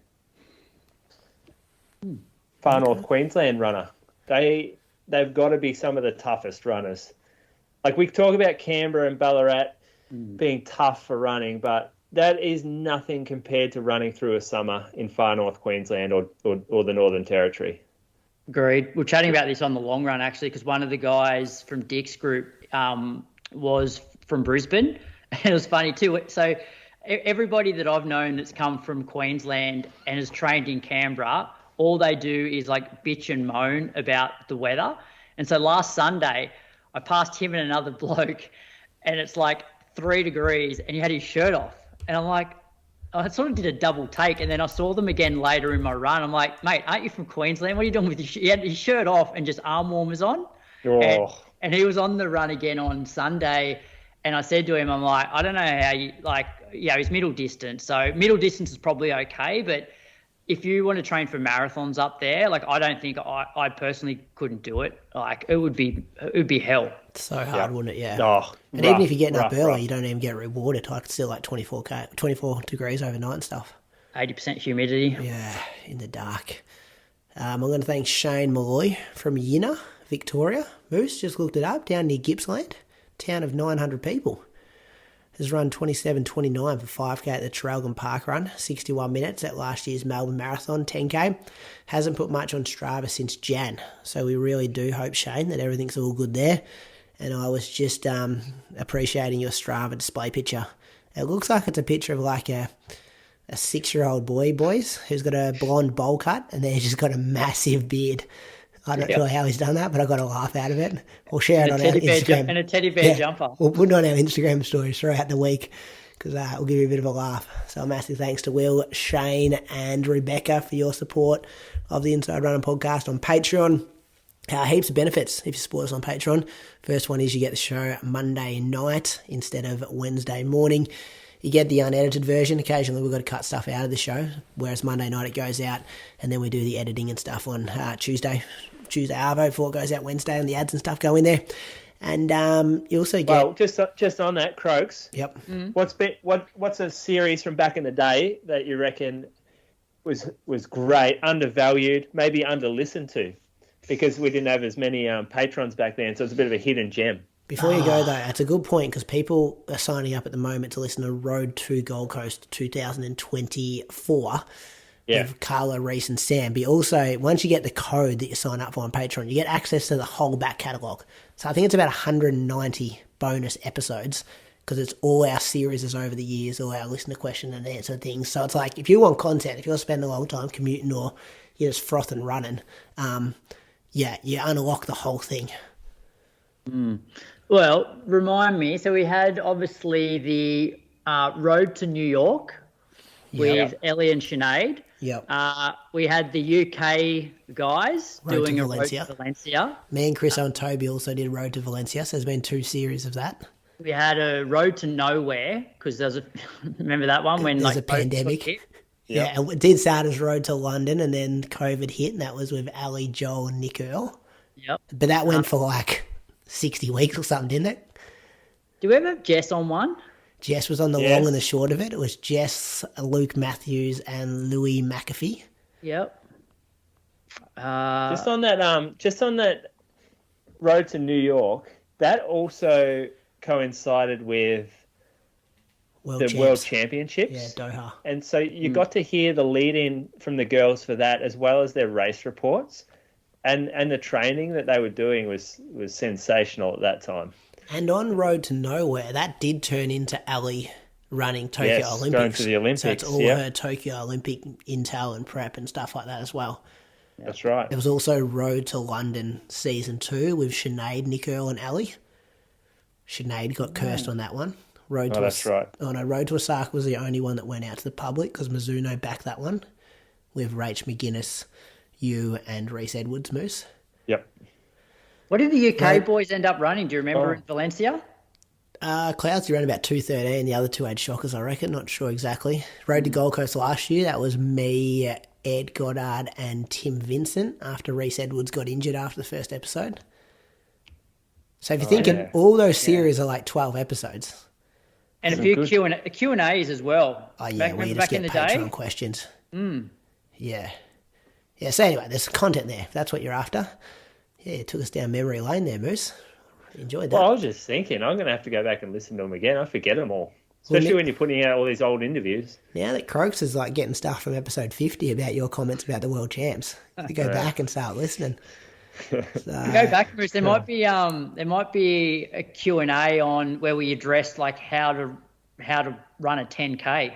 Far North Queensland runner. They've got to be some of the toughest runners. Like, we talk about Canberra and Ballarat being tough for running, but that is nothing compared to running through a summer in Far North Queensland or the Northern Territory. Agreed. We're chatting about this on the long run, actually, because one of the guys from Dick's group was from Brisbane. And it was funny too. So everybody that I've known that's come from Queensland and has trained in Canberra, all they do is like bitch and moan about the weather. And so last Sunday, I passed him and another bloke, and it's like 3 degrees, and he had his shirt off. And I'm like, I sort of did a double take, and then I saw them again later in my run. I'm like, mate, aren't you from Queensland? What are you doing with your He had his shirt off and just arm warmers on. Oh. And he was on the run again on Sunday. And I said to him, I'm like, I don't know how you, like, he's middle distance. So middle distance is probably okay. But if you want to train for marathons up there, like, I don't think I personally couldn't do it. Like, it would be hell. It's so hard, wouldn't it? Yeah. Oh, and even if you're getting up early, you don't even get rewarded. Like, it's still like 24 degrees overnight and stuff. 80% humidity. Yeah, in the dark. I'm going to thank Shane Malloy from Yinna, Victoria. Moose, just looked it up, down near Gippsland, town of 900 people. Has run 27:29 for 5K at the Traralgon Park Run, 61 minutes at last year's Melbourne Marathon, 10K. Hasn't put much on Strava since Jan. So we really do hope, Shane, that everything's all good there. And I was just appreciating your Strava display picture. It looks like it's a picture of like a 6-year-old boys, who's got a blonde bowl cut and then he's just got a massive beard. I don't know how he's done that, but I got a laugh out of it. We'll share it on our Instagram. And a teddy bear jumper. We'll put it on our Instagram stories throughout the week because we'll give you a bit of a laugh. So a massive thanks to Will, Shane and Rebecca for your support of the Inside Running podcast on Patreon. Heaps of benefits if you support us on Patreon. First one is you get the show Monday night instead of Wednesday morning. You get the unedited version. Occasionally we've got to cut stuff out of the show, whereas Monday night it goes out, and then we do the editing and stuff on Tuesday Arvo before it goes out Wednesday, and the ads and stuff go in there. And you also get... Well, just on that, Croaks. Yep. What's a series from back in the day that you reckon was great, undervalued, maybe under-listened to? Because we didn't have as many patrons back then, so it's a bit of a hidden gem. Before you go, though, that's a good point because people are signing up at the moment to listen to Road to Gold Coast 2024 with Carla, Reese and Sam. But also, once you get the code that you sign up for on Patreon, you get access to the whole back catalogue. So I think it's about 190 bonus episodes because it's all our series over the years, all our listener question and answer things. So it's like, if you want content, if you're spending a long time commuting or you're just frothing running, you unlock the whole thing. Well, remind me. So we had obviously the Road to New York with Ellie and Sinead. Yep. We had the UK guys doing a Road to Valencia. Me and Chris and Toby also did Road to Valencia, so there's been 2 series of that. We had a Road to Nowhere because there's remember that one when there's a pandemic. Yeah, it did start as Road to London and then COVID hit, and that was with Ali, Joel and Nick Earl. Yep. But that went for like 60 weeks or something, didn't it? Do we ever have Jess on one? Jess was on the long and the short of it. It was Jess, Luke Matthews, and Louis McAfee. Yep. Just on that Road to New York, that also coincided with World Championships. Yeah, Doha. And so you got to hear the lead-in from the girls for that, as well as their race reports. And the training that they were doing was sensational at that time. And on Road to Nowhere, that did turn into Ali running Tokyo Olympics. Going to the Olympics. So it's all her Tokyo Olympic intel and prep and stuff like that as well. That's right. There was also Road to London Season 2 with Sinead, Nick Earl and Ali. Sinead got cursed on that one. That's right. Oh no, Road to Osaka was the only one that went out to the public because Mizuno backed that one with Rach McGuinness, you and Reese Edwards, Moose. Yep. What did the UK boys end up running? Do you remember in Valencia? Clouds ran about 2:13. The other 2 had shockers, I reckon. Not sure exactly. Road to Gold Coast last year, that was me, Ed Goddard and Tim Vincent after Reese Edwards got injured after the first episode. So if you're thinking, all those series are like 12 episodes. And a few Q&As as well. Oh, yeah, we just get Patreon questions. Mm. Yeah. Yeah, so anyway, there's content there. If that's what you're after. Yeah, it took us down memory lane there, Moose. Enjoyed that. Well, I was just thinking, I'm going to have to go back and listen to them again. I forget them all. Especially when you're putting out all these old interviews. Now that Croaks is like getting stuff from episode 50 about your comments about the world champs. To go back and start listening. So, go back, Bruce. There might be a Q&A on where we address like how to run a 10K.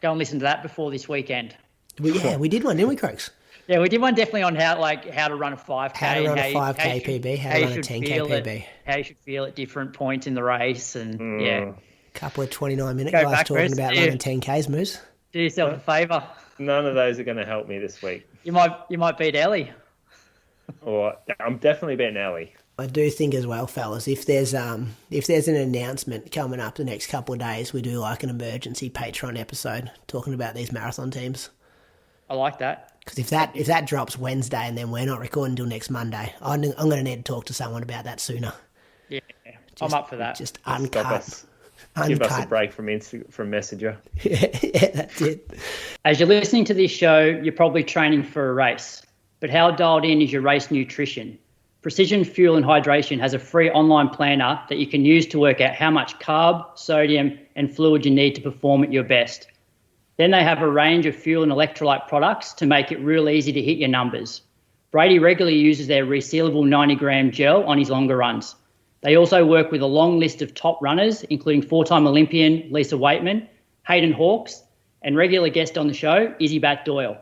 Go and listen to that before this weekend. We did one, didn't we, Croaks? Yeah, we did one definitely on how to run a 5K. How to run a 5K PB, how to run a 10K PB. How you should feel at different points in the race, and couple of 29-minute guys talking about running 10Ks, Moose. Do yourself a favour. None of those are going to help me this week. You might beat Ellie. Or I'm definitely beating Ellie. I do think as well, fellas, if there's an announcement coming up the next couple of days, we do like an emergency Patreon episode talking about these marathon teams. I like that. Because if that drops Wednesday and then we're not recording until next Monday, I'm going to need to talk to someone about that sooner. Yeah, I'm up for that. Just uncut. Give us a break from Messenger. Yeah, that's it. As you're listening to this show, you're probably training for a race. But how dialed in is your race nutrition? Precision Fuel and Hydration has a free online planner that you can use to work out how much carb, sodium, and fluid you need to perform at your best. Then they have a range of fuel and electrolyte products to make it real easy to hit your numbers. Brady regularly uses their resealable 90-gram gel on his longer runs. They also work with a long list of top runners, including four-time Olympian Lisa Waitman, Hayden Hawkes, and regular guest on the show, Izzy Bat Doyle.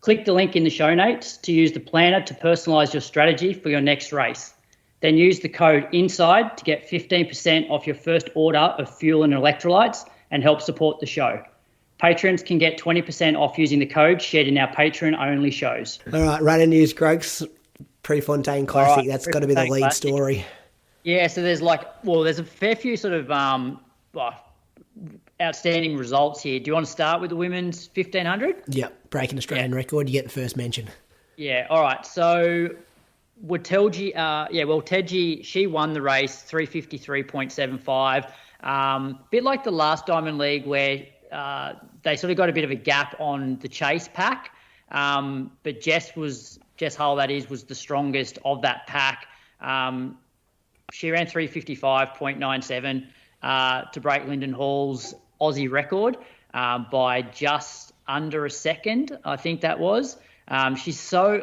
Click the link in the show notes to use the planner to personalise your strategy for your next race. Then use the code INSIDE to get 15% off your first order of fuel and electrolytes and help support the show. Patrons can get 20% off using the code shared in our Patreon-only shows. All right, running news, Grogs. Prefontaine Classic, right, that's got to be the lead Classic. Story. Yeah, so there's a fair few sort of outstanding results here. Do you want to start with the women's 1500? Yep, breaking Australian record, you get the first mention. Yeah, all right. So Welteji, she won the race, 3:53.75. Bit like the last Diamond League where they sort of got a bit of a gap on the chase pack. But Jess Hull, that is, was the strongest of that pack. She ran 3:55.97 to break Linden Hall's Aussie record by just under a second, I think that was. She's so,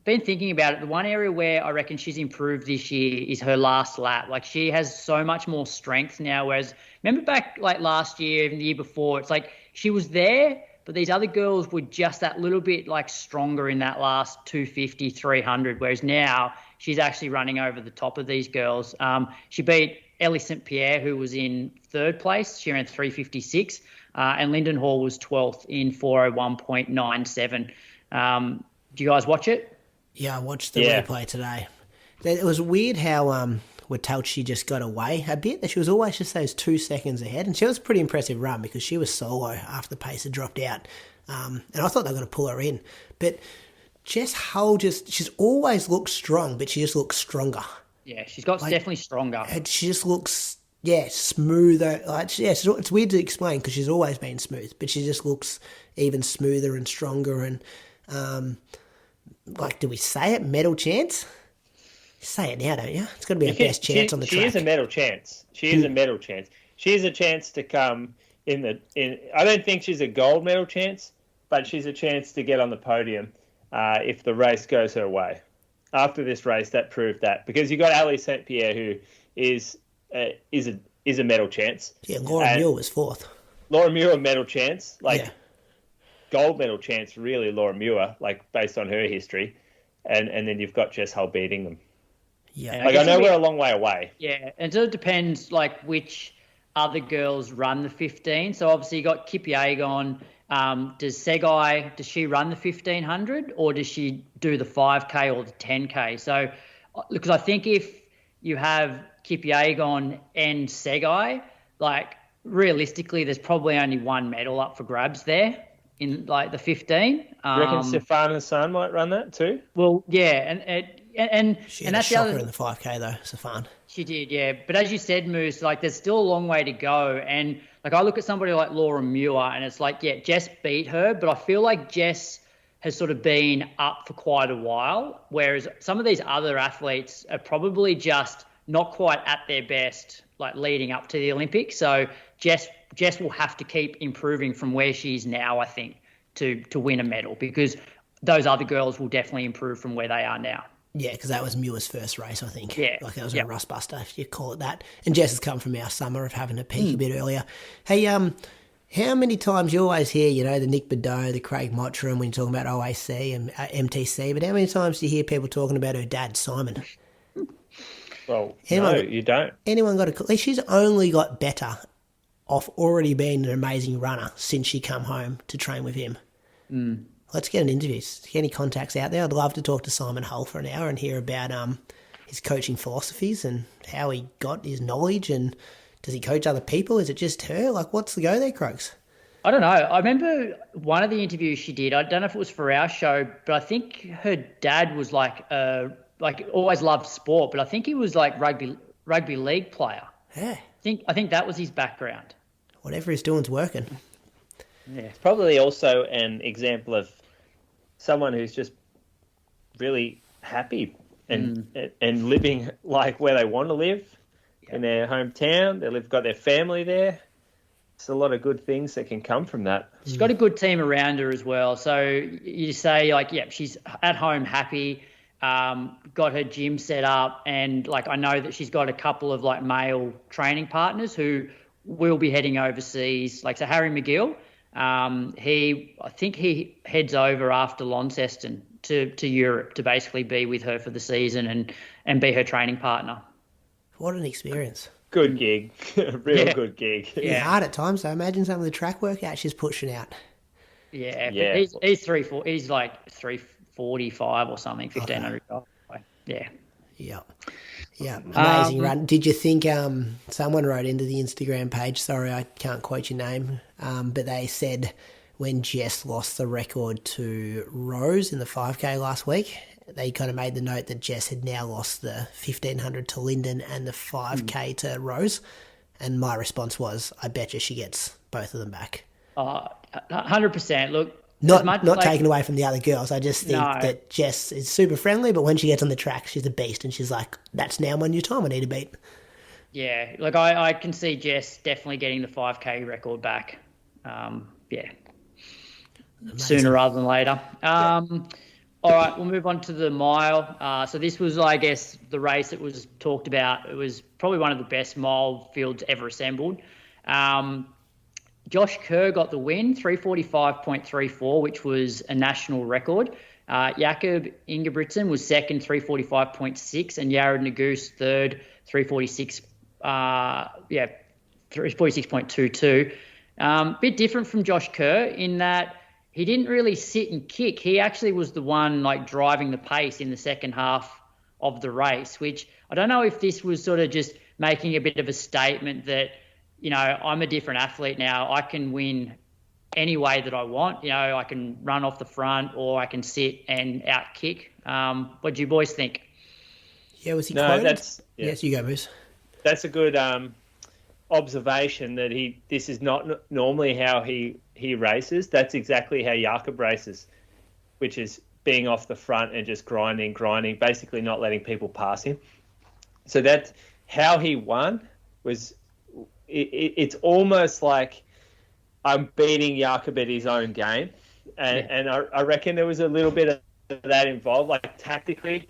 been thinking about it, the one area where I reckon she's improved this year is her last lap. Like, she has so much more strength now, whereas remember back last year, even the year before, it's like she was there, but these other girls were just that little bit stronger in that last 250, 300, whereas now she's actually running over the top of these girls. She beat Elle St. Pierre, who was in third place. She ran 3:56, and Linden Hall was 12th in 4:01.97. Do you guys watch it? Yeah, I watched the replay today. It was weird how Welteji just got away a bit. She was always just those 2 seconds ahead, and she was a pretty impressive run because she was solo after the pace had dropped out. And I thought they were going to pull her in. But Jess Hull she's always looked strong, but she just looks stronger. Yeah, she's got definitely stronger. She just looks, smoother. It's weird to explain because she's always been smooth, but she just looks even smoother and stronger. And, do we say it? Medal chance? Say it now, don't you? It's got to be our best chance on the track. She is a medal chance. She is a medal chance. She has a chance to come I don't think she's a gold medal chance, but she's a chance to get on the podium if the race goes her way. After this race, that proved that, because you got Elle St. Pierre, who is a medal chance. Yeah, Laura Muir was fourth. Laura Muir, medal chance, gold medal chance, really. Laura Muir, based on her history, and then you've got Jess Hull beating them. Yeah, I know we're a long way away. Yeah, and so it depends which other girls run the 15. So obviously you got Kipyegon. Does she run the 1500 or does she do the 5K or the 10K? So, because I think if you have Kipyegon and Segai, realistically, there's probably only one medal up for grabs there in the 15. You reckon Stefan Hassan might run that too? Well, yeah, and she had that's a shocker in the 5K though, Stefan. She did, yeah. But as you said, Moose, there's still a long way to go. And I look at somebody like Laura Muir and it's Jess beat her, but I feel like Jess has sort of been up for quite a while, whereas some of these other athletes are probably just not quite at their best, leading up to the Olympics. So Jess will have to keep improving from where she is now, I think, to win a medal, because those other girls will definitely improve from where they are now. Yeah, because that was Muir's first race, I think. Yeah. That was a rust buster, if you call it that. And Jess has come from our summer of having to peak a bit earlier. Hey, how many times you always hear, the Nick Beddoe, the Craig Mottram when you're talking about OAC and MTC, but how many times do you hear people talking about her dad, Simon? Well, no, you don't. Anyone got she's only got better already been an amazing runner since she come home to train with him. Let's get an interview. Any contacts out there? I'd love to talk to Simon Hull for an hour and hear about his coaching philosophies and how he got his knowledge, and does he coach other people? Is it just her? Like, what's the go there, Croaks? I don't know. I remember one of the interviews she did. I don't know if it was for our show, but I think her dad was like always loved sport, but I think he was like rugby league player. Yeah. I think that was his background. Whatever he's doing's working. Yeah, it's probably also an example of someone who's just really happy and living like where they want to live in their hometown. They've got their family there. There's a lot of good things that can come from that. She's got a good team around her as well. So you say like, yeah, she's at home happy, got her gym set up, and like I know that she's got a couple of like male training partners who will be heading overseas. Like so Harry McGill, I think he heads over after Launceston to Europe to basically be with her for the season and be her training partner. What an experience. Good gig. Real good gig. Yeah, hard at times, though. Imagine some of the track workouts she's pushing out. Yeah. But he's like 345 or something, 1,500. Okay. Yeah. Yeah. Amazing run. Did you think someone wrote into the Instagram page, sorry, I can't quote your name, but they said when Jess lost the record to Rose in the 5K last week, they kind of made the note that Jess had now lost the 1,500 to Linden and the 5K to Rose. And my response was, I bet you she gets both of them back. 100%. Look, not taken away from the other girls. I just think that Jess is super friendly, but when she gets on the track, she's a beast, and she's like, that's now my new time I need to beat. Yeah, like I can see Jess definitely getting the 5K record back. Sooner rather than later. All right, we'll move on to the mile. So this was, I guess, the race that was talked about. It was probably one of the best mile fields ever assembled. Josh Kerr got the win, 345.34, which was a national record. Jakob Ingebrigsten was second, 345.6, and Jared Nagoose third, 346.22. Bit different from Josh Kerr in that he didn't really sit and kick. He actually was the one like driving the pace in the second half of the race, which I don't know if this was sort of just making a bit of a statement that, you know, I'm a different athlete now. I can win any way that I want. You know, I can run off the front or I can sit and out kick. What do you boys think? Yeah, was he quoted? Yes, you go, Moose. That's a good observation that this is not normally how he races. That's exactly how Jakob races, which is being off the front and just grinding, basically not letting people pass him. So that's how he won. It's almost like I'm beating Jakob at his own game. And I reckon there was a little bit of that involved. Like tactically,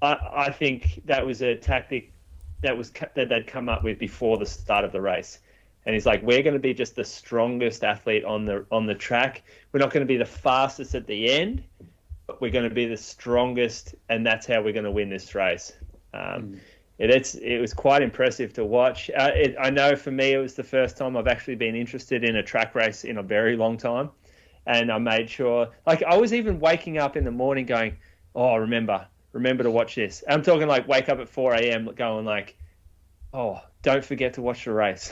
I think that was a tactic that they'd come up with before the start of the race. And he's like, we're going to be just the strongest athlete on the track. We're not going to be the fastest at the end, but we're going to be the strongest, and that's how we're going to win this race. It was quite impressive to watch. I know for me, it was the first time I've actually been interested in a track race in a very long time. And I made sure, like I was even waking up in the morning going, oh, remember to watch this. I'm talking like wake up at 4 a.m. going like, oh, don't forget to watch the race.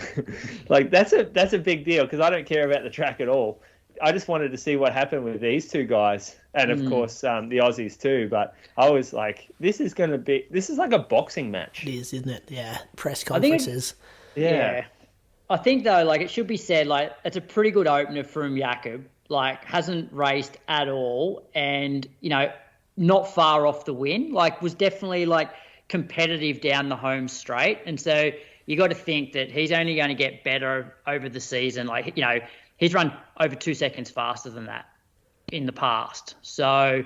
Like that's a big deal because I don't care about the track at all. I just wanted to see what happened with these two guys and of course the Aussies too. But I was like, this is like a boxing match. It is, isn't it? Yeah. Press conferences. Yeah. I think though, like it should be said, like it's a pretty good opener from Jakob. Like hasn't raced at all, and you know, not far off the win. Like was definitely like competitive down the home straight, and so you got to think that he's only going to get better over the season. Like you know, he's run over 2 seconds faster than that in the past, so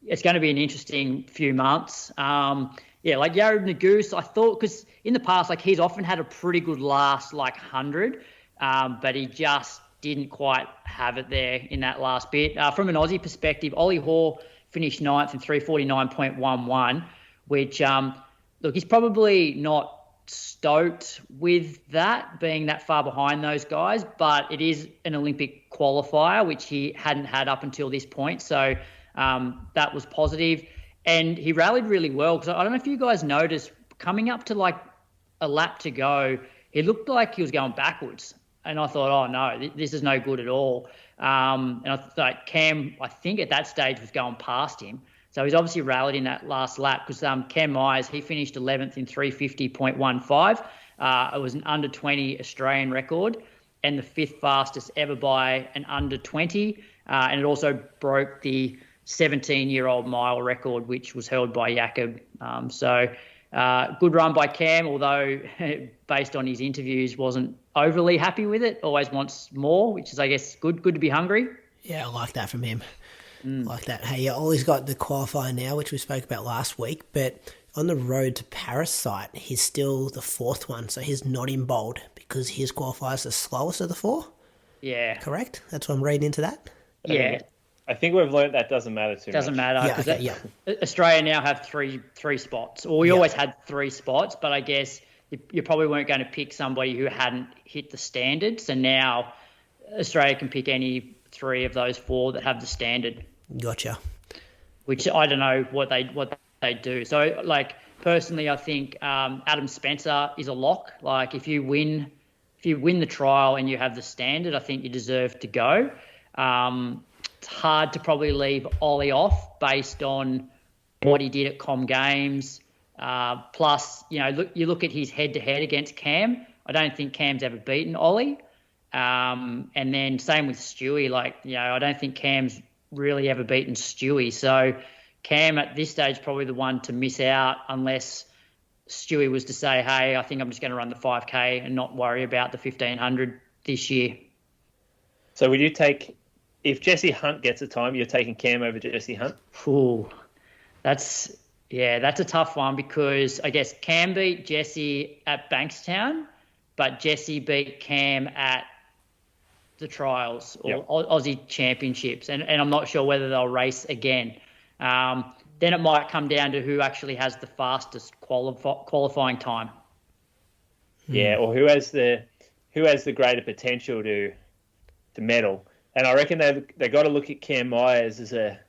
it's going to be an interesting few months. Like Jared Nagoose, I thought because in the past, like he's often had a pretty good last like 100, but he just didn't quite have it there in that last bit. From an Aussie perspective, Oli Hoare finished 9th in 349.11, which, look, he's probably not stoked with that, being that far behind those guys, but it is an Olympic qualifier, which he hadn't had up until this point. So that was positive. And he rallied really well, because I don't know if you guys noticed, coming up to like a lap to go, he looked like he was going backwards. And I thought, oh, no, this is no good at all. And I thought Cam, I think at that stage, was going past him. So he's obviously rallied in that last lap, because Cam Myers, he finished 11th in 3:50.15. It was an under 20 Australian record and the 5th fastest ever by an under 20. And it also broke the 17-year-old mile record, which was held by Jakob. Good run by Cam, although based on his interviews, wasn't overly happy with it. Always wants more, which is, I guess, good to be hungry. Yeah, I like that from him. Like that. Hey, Ollie's got the qualifier now, which we spoke about last week, but on the road to Paris site, he's still the 4th one, so he's not in bold because his qualifier is the slowest of the 4. Yeah. Correct? That's what I'm reading into that? Yeah. I think we've learned that doesn't matter too much. Doesn't matter, because Australia now have three spots. Or we always had 3 spots, but I guess you probably weren't going to pick somebody who hadn't hit the standard. So now Australia can pick any 3 of those 4 that have the standard. Gotcha. Which I don't know what they do. So, like, personally, I think Adam Spencer is a lock. Like, if you win the trial and you have the standard, I think you deserve to go. It's hard to probably leave Oli off based on what he did at Com Games. Plus, you look at his head-to-head against Cam. I don't think Cam's ever beaten Oli. And then same with Stewie. I don't think Cam's really ever beaten Stewie. So Cam at this stage probably the one to miss out, unless Stewie was to say, hey, I think I'm just going to run the 5K and not worry about the 1,500 this year. So would you take, if Jesse Hunt gets a time, you're taking Cam over Jesse Hunt? Ooh, that's a tough one, because I guess Cam beat Jesse at Bankstown, but Jesse beat Cam at the trials or Aussie championships, and I'm not sure whether they'll race again. Then it might come down to who actually has the fastest qualifying time. Yeah, or who has the greater potential to medal. And I reckon they got to look at Cam Myers as a.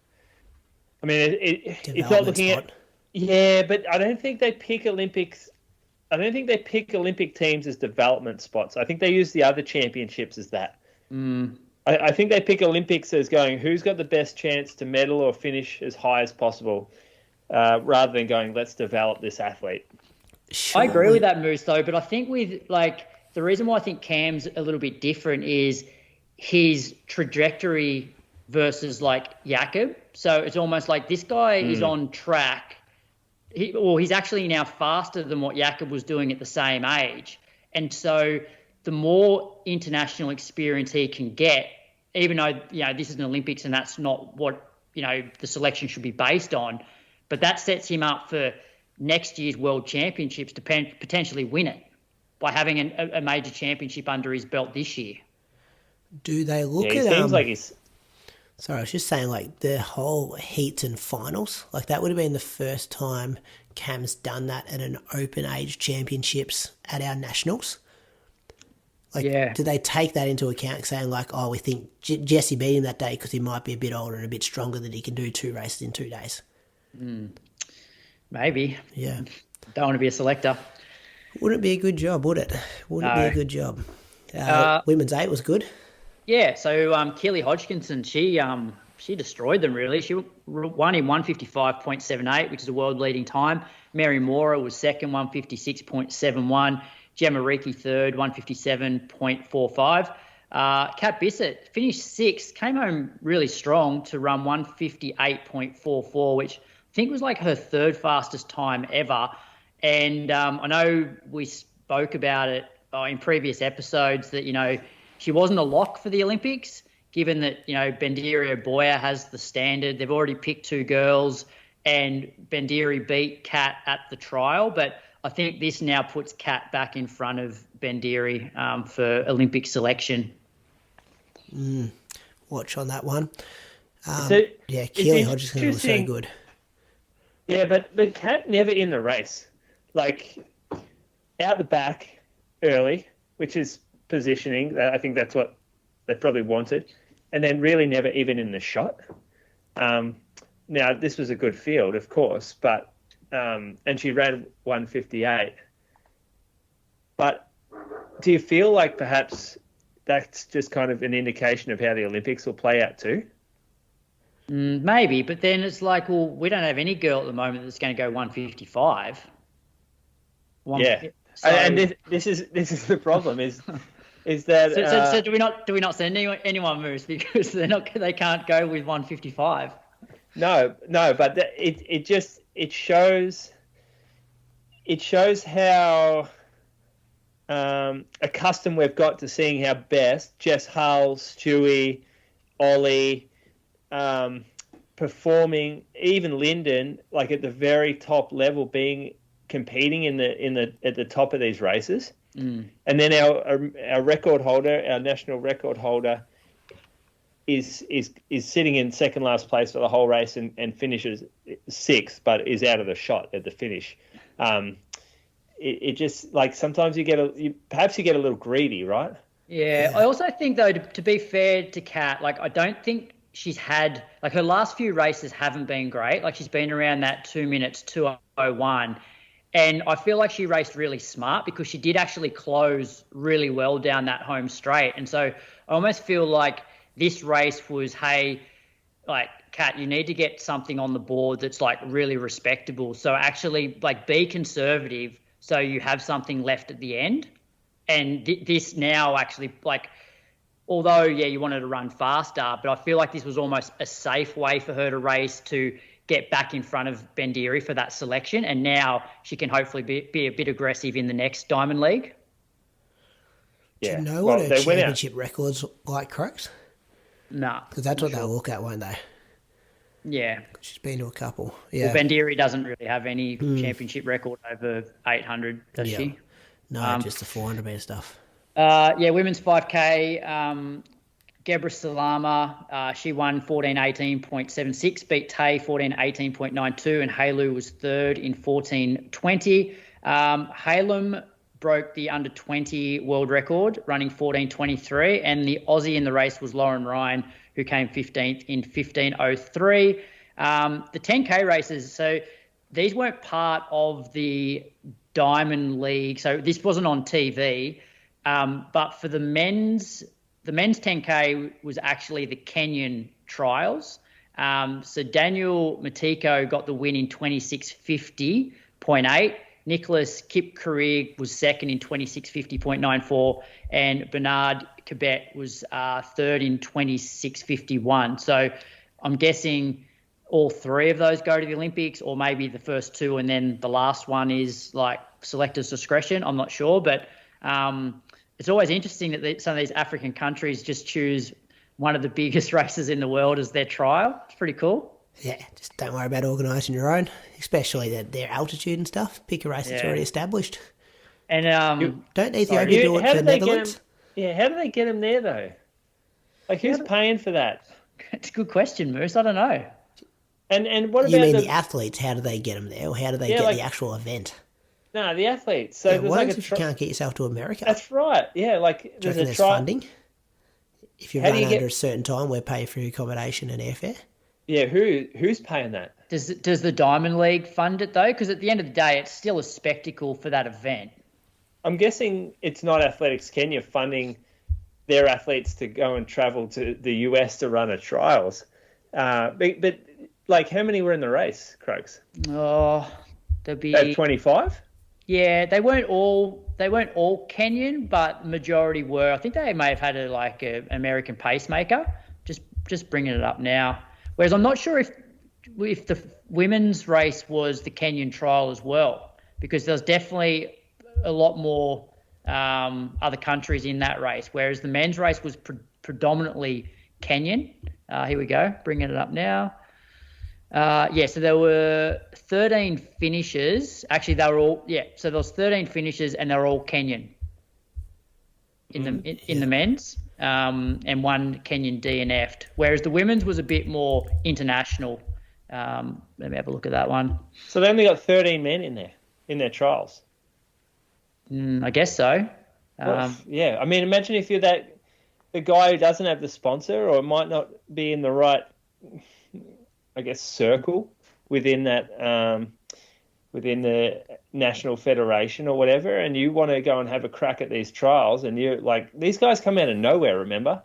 I mean, it's not looking at. Yeah, but I don't think they pick Olympics. I don't think they pick Olympic teams as development spots. I think they use the other championships as that. I think they pick Olympics as going, who's got the best chance to medal or finish as high as possible, rather than going, let's develop this athlete. Sure. I agree with that, Moose, though, but I think with, the reason why I think Cam's a little bit different is his trajectory versus, Jakob. So it's almost like this guy is on track. He's actually now faster than what Jakob was doing at the same age. And so the more international experience he can get, even though, this is an Olympics and that's not what, the selection should be based on, but that sets him up for next year's World Championships to potentially win it by having a major championship under his belt this year. Do they look at... It seems like he's... Sorry, I was just saying, the whole heats and finals, that would have been the first time Cam's done that at an open age championships at our nationals. Do they take that into account, saying we think Jesse beat him that day because he might be a bit older and a bit stronger, that he can do 2 races in 2 days? Maybe. Yeah. Don't want to be a selector. Wouldn't it be a good job, would it? Wouldn't it be a good job? Women's 8 was good. Yeah, so Keely Hodgkinson, she destroyed them, really. She won in 155.78, which is a world-leading time. Mary Moraa was second, 156.71. Gemma Reiki third, 157.45. Cat Bisset finished 6th, came home really strong to run 158.44, which I think was her 3rd fastest time ever. And I know we spoke about it in previous episodes that, she wasn't a lock for the Olympics, given that, Bendiria Boyer has the standard. They've already picked 2 girls, and Bendiri beat Cat at the trial. But I think this now puts Cat back in front of Bendiri for Olympic selection. Watch on that one. Keely Hodgkinson was so good. Yeah, but Cat never in the race. out the back early, which is positioning. I think that's what they probably wanted. And then really never even in the shot. Now, this was a good field, of course, but and she ran 1:58. But do you feel like perhaps that's just kind of an indication of how the Olympics will play out too? Maybe, but then it's like, well, we don't have any girl at the moment that's going to go 1:55. Yeah, so, and this is the problem is that so do we not send anyone moves because they can't go with 1:55? No, but it shows how accustomed we've got to seeing how best Jess Hull, Stewie, Oli, performing, even Linden, like at the very top level, competing at the top of these races. And then our record holder, our national record holder, is sitting in second last place for the whole race and finishes sixth, but is out of the shot at the finish. It just, like, sometimes you get a little greedy, right? Yeah. I also think, though, to be fair to Kat, like, I don't think she's had, like, her last few races haven't been great. Like, she's been around that 2 minutes 2:01. And I feel like she raced really smart because she did actually close really well down that home straight. And so I almost feel like this race was, hey, like, Kat, you need to get something on the board that's, like, really respectable. So actually, like, be conservative so you have something left at the end. And this now actually, like, although, yeah, you wanted to run faster, but I feel like this was almost a safe way for her to race to get back in front of Bendiri for that selection. And now she can hopefully be a bit aggressive in the next Diamond League. Yeah. Do you know what her championship record's like, Crux? No. Because that's what they'll look at, won't they? Yeah. She's been to a couple. Yeah. Well, Bendiri doesn't really have any championship record over 800, does she? No, just the 400 metre stuff. Women's 5K, Gebra Salama, she won 14:18.76, beat Tay 14:18.92, and Halu was third in 14:20. Halem broke the under-20 world record, running 14:23, and the Aussie in the race was Lauren Ryan, who came 15th in 15:03. The 10K races, so these weren't part of the Diamond League, so this wasn't on TV, but for the men's 10K was actually the Kenyan trials. So Daniel Matiko got the win in 26:50.8. Nicholas Kipkorir was second in 26:50.94, and Bernard Kibet was third in 26:51. So I'm guessing all three of those go to the Olympics, or maybe the first two and then the last one is like selector's discretion. I'm not sure, but it's always interesting that some of these African countries just choose one of the biggest races in the world as their trial. It's pretty cool. Yeah, just don't worry about organising your own, especially their altitude and stuff. Pick a race that's already established. And don't Ethiopia do it for the Netherlands? How do they get them there, though? Like, who's paying for that? It's a good question, Moose. I don't know. And what about you mean the athletes? How do they get them there, or how do they get the actual event? No, the athletes. So what happens if you can't get yourself to America? That's right. Yeah, like there's funding. If you run under a certain time, we're paying for your accommodation and airfare. Yeah, who's paying that? Does the Diamond League fund it though? Because at the end of the day, it's still a spectacle for that event. I'm guessing it's not Athletics Kenya funding their athletes to go and travel to the US to run a trials. But like, how many were in the race, Croaks? Oh, there'd be 25. Yeah, they weren't all Kenyan, but majority were. I think they may have had an American pacemaker. Just bringing it up now. Whereas I'm not sure if the women's race was the Kenyan trial as well, because there's definitely a lot more other countries in that race, whereas the men's race was predominantly Kenyan. Here we go, bringing it up now. So there were 13 finishers. Actually, they were all so there was 13 finishers, and they were all Kenyan in the men's. And one Kenyan DNF'd, whereas the women's was a bit more international. Let me have a look at that one. So they only got 13 men in there, in their trials. I guess so. Well, yeah, I mean, imagine if you're the guy who doesn't have the sponsor or might not be in the right, I guess, circle within that, within the national federation or whatever, and you want to go and have a crack at these trials, and you're like, these guys come out of nowhere, remember?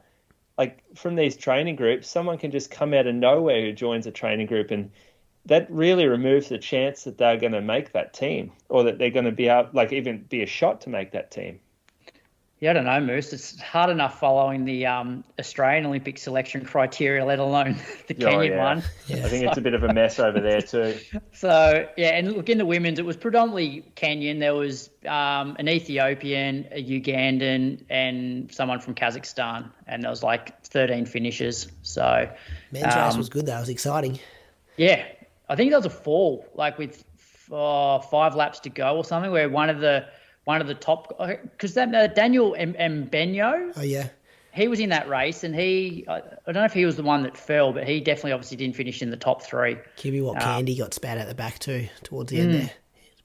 Like, from these training groups, someone can just come out of nowhere who joins a training group, and that really removes the chance that they're going to make that team or that they're going to be able, like, even be a shot to make that team. Yeah, I don't know, Moose. It's hard enough following the Australian Olympic selection criteria, let alone the Kenyan one. Yeah. I think it's a bit of a mess over there too. So, yeah, and look, in the women's, it was predominantly Kenyan. There was an Ethiopian, a Ugandan, and someone from Kazakhstan. And there was like 13 finishers. So, men's race was good, though. It was exciting. Yeah. I think there was a fall, like with 5 laps to go or something, where one of the top, because Daniel Mbenyo, oh yeah, he was in that race, and I don't know if he was the one that fell, but he definitely obviously didn't finish in the top 3. Kiwi Candy got spat at the back too towards the end there.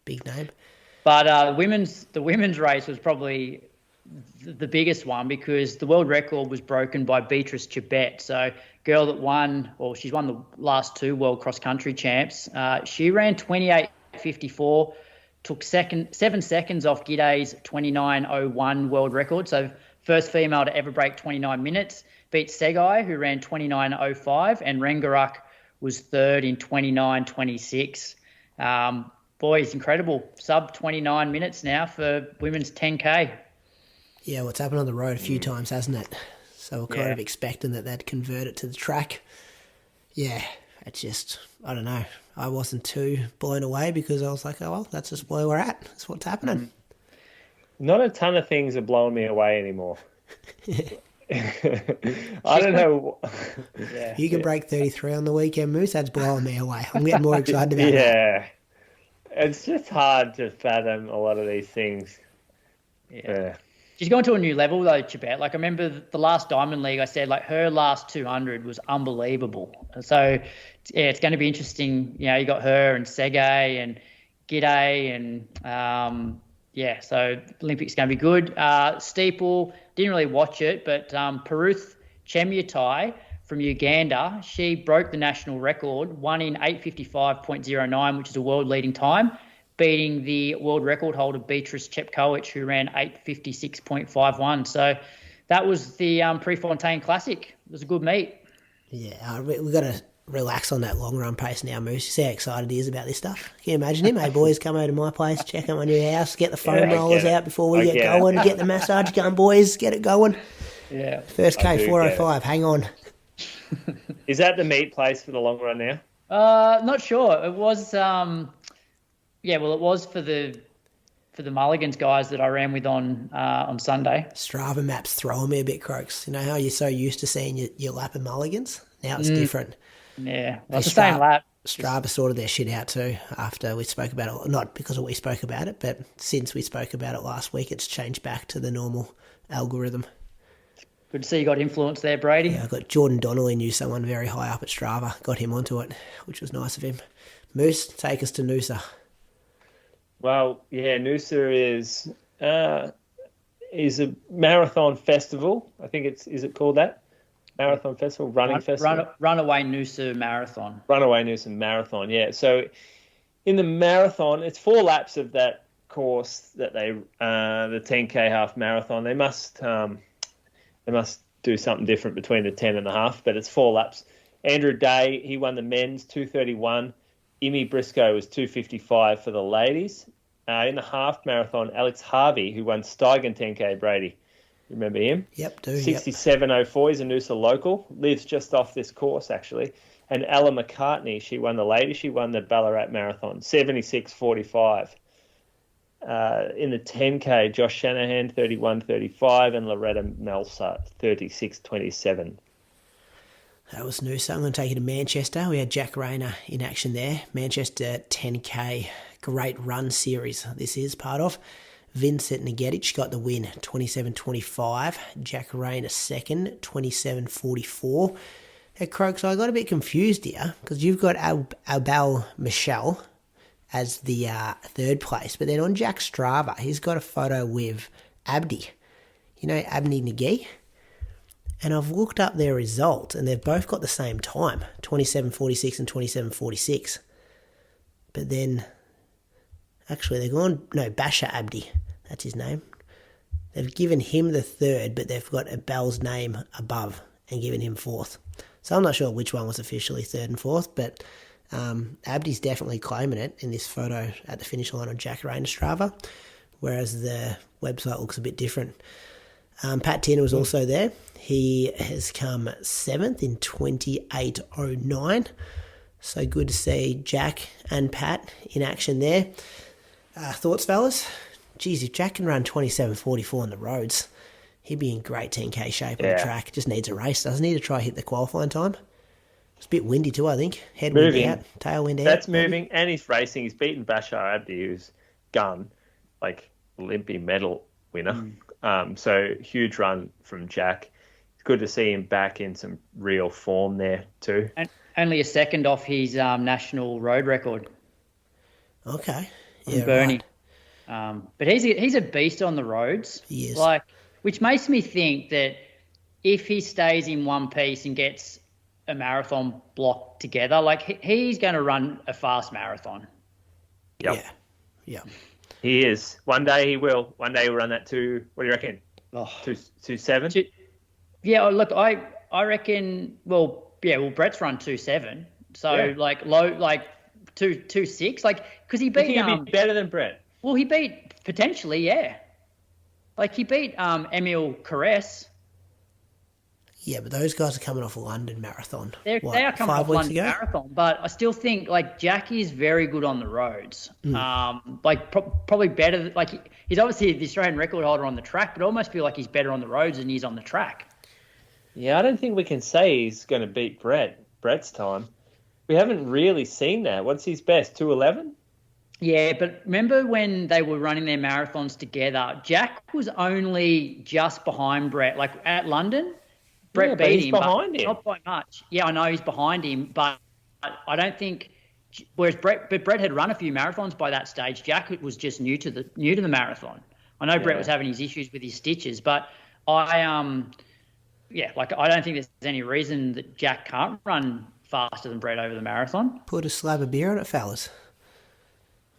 Big name. But the women's race was probably the biggest one because the world record was broken by Beatrice Chebet. So girl that won, well, she's won the last 2 world cross country champs. She ran 28.54. Took 7 seconds off Gide's 29.01 world record. So first female to ever break 29 minutes. Beat Segai, who ran 29.05, and Rengarak was third in 29.26. Boys, incredible. Sub 29 minutes now for women's 10K. Yeah, well, it's happened on the road a few times, hasn't it? So we're kind of expecting that they'd convert it to the track. Yeah, it's just, I don't know. I wasn't too blown away because I was like, oh, well, that's just where we're at. That's what's happening. Not a ton of things are blowing me away anymore. I don't know. Yeah. You can break 33 on the weekend, Moose. That's blowing me away. I'm getting more excited about that. Yeah. It's just hard to fathom a lot of these things. Yeah. She's gone to a new level, though, Chibet. Like, I remember the last Diamond League, I said, like, her last 200 was unbelievable. So, yeah, it's going to be interesting. You know, you got her and Segay and Gide and, so Olympics going to be good. Steeple, didn't really watch it, but Peruth Chemyatai from Uganda, she broke the national record, won in 8:55.09, which is a world-leading time, beating the world record holder Beatrice Chepkoech, who ran 8:56.51. So that was the Prefontaine Classic. It was a good meet. Yeah, we've got to relax on that long run pace now, Moose. You see how excited he is about this stuff. Can you imagine him? Hey, boys, come over to my place, check out my new house, get the foam rollers out before we get going, get the massage going, boys, get it going. Yeah. First K, 4:05, hang on. Is that the meet place for the long run now? Not sure. It was... it was for the Mulligans guys that I ran with on Sunday. Strava maps throwing me a bit, Croaks. You know how you're so used to seeing your lap of Mulligans? Now it's different. Yeah, well, it's the same lap. Strava sorted their shit out too after we spoke about it. Not because we spoke about it, but since we spoke about it last week, it's changed back to the normal algorithm. Good to see you got influence there, Brady. Yeah, I got Jordan Donnelly, knew someone very high up at Strava, got him onto it, which was nice of him. Moose, take us to Noosa. Well, yeah, Noosa is a marathon festival. I think is it called that? Marathon festival, festival? Runaway Noosa Marathon. Runaway Noosa Marathon, yeah. So in the marathon, it's 4 laps of that course that the 10K half marathon. They must do something different between the 10 and the half, but it's 4 laps. Andrew Day, he won the men's 2:31. Imi Briscoe was 2:55 for the ladies. In the half marathon, Alex Harvey, who won Steigen 10K, Brady. Remember him? Yep, 67.04. He's a Noosa local. Lives just off this course, actually. And Ella McCartney, she won the ladies. She won the Ballarat Marathon, 76.45. In the 10K, Josh Shanahan, 31.35, and Loretta Melsa, 36.27. That was Noosa. I'm going to take you to Manchester. We had Jack Rayner in action there. Manchester 10K, great run series this is part of. Vincent Nagedic got the win, 27.25. Jack Rayner second, 27.44. Hey, Croaks, I got a bit confused here because you've got Albal Michel as the third place. But then on Jack Strava, he's got a photo with Abdi. You know Abdi Nagy? And I've looked up their result, and they've both got the same time, 27:46 and 27:46. But then, actually, they're gone. No, Basha Abdi, that's his name. They've given him the third, but they've got Abel's name above and given him fourth. So I'm not sure which one was officially third and fourth, but Abdi's definitely claiming it in this photo at the finish line on Jack Rayner Strava, whereas the website looks a bit different. Pat Tinner was also there. He has come 7th in 28:09. So good to see Jack and Pat in action there. Thoughts, fellas? Geez, if Jack can run 27:44 on the roads, he'd be in great 10K shape on the track. Just needs a race, doesn't he, to try hit the qualifying time? It's a bit windy too, I think. Headwind out, tailwind out. That's moving, and he's racing. He's beaten Bashar Abdi, who's gun, like Olympic medal winner. So huge run from Jack. It's good to see him back in some real form there too. And only a second off his national road record. Okay. Yeah, Bernie. right. But he's a beast on the roads. He is. Which makes me think that if he stays in one piece and gets a marathon block together, he's going to run a fast marathon. Yep. Yeah. He is. One day he will. One day he'll run that to, what do you reckon? 2:07? Yeah, look, I reckon, Brett's run 2:07. So, low, 2:06. Because he beat... You think he'd be better than Brett? Well, he beat, potentially, yeah. He beat Emil Caress. Yeah, but those guys are coming off a London marathon. They are coming off London marathon, but I still think Jack is very good on the roads. Probably better. He's obviously the Australian record holder on the track, but I almost feel like he's better on the roads than he is on the track. Yeah, I don't think we can say he's going to beat Brett's time. We haven't really seen that. What's his best? 2:11? Yeah, but remember when they were running their marathons together? Jack was only just behind Brett, at London. Brett beat him, behind him. Not by much. Yeah, I know he's behind him, but I don't think. Whereas Brett had run a few marathons by that stage. Jack was just new to the marathon. I know Brett was having his issues with his stitches, but I don't think there's any reason that Jack can't run faster than Brett over the marathon. Put a slab of beer on it, fellas.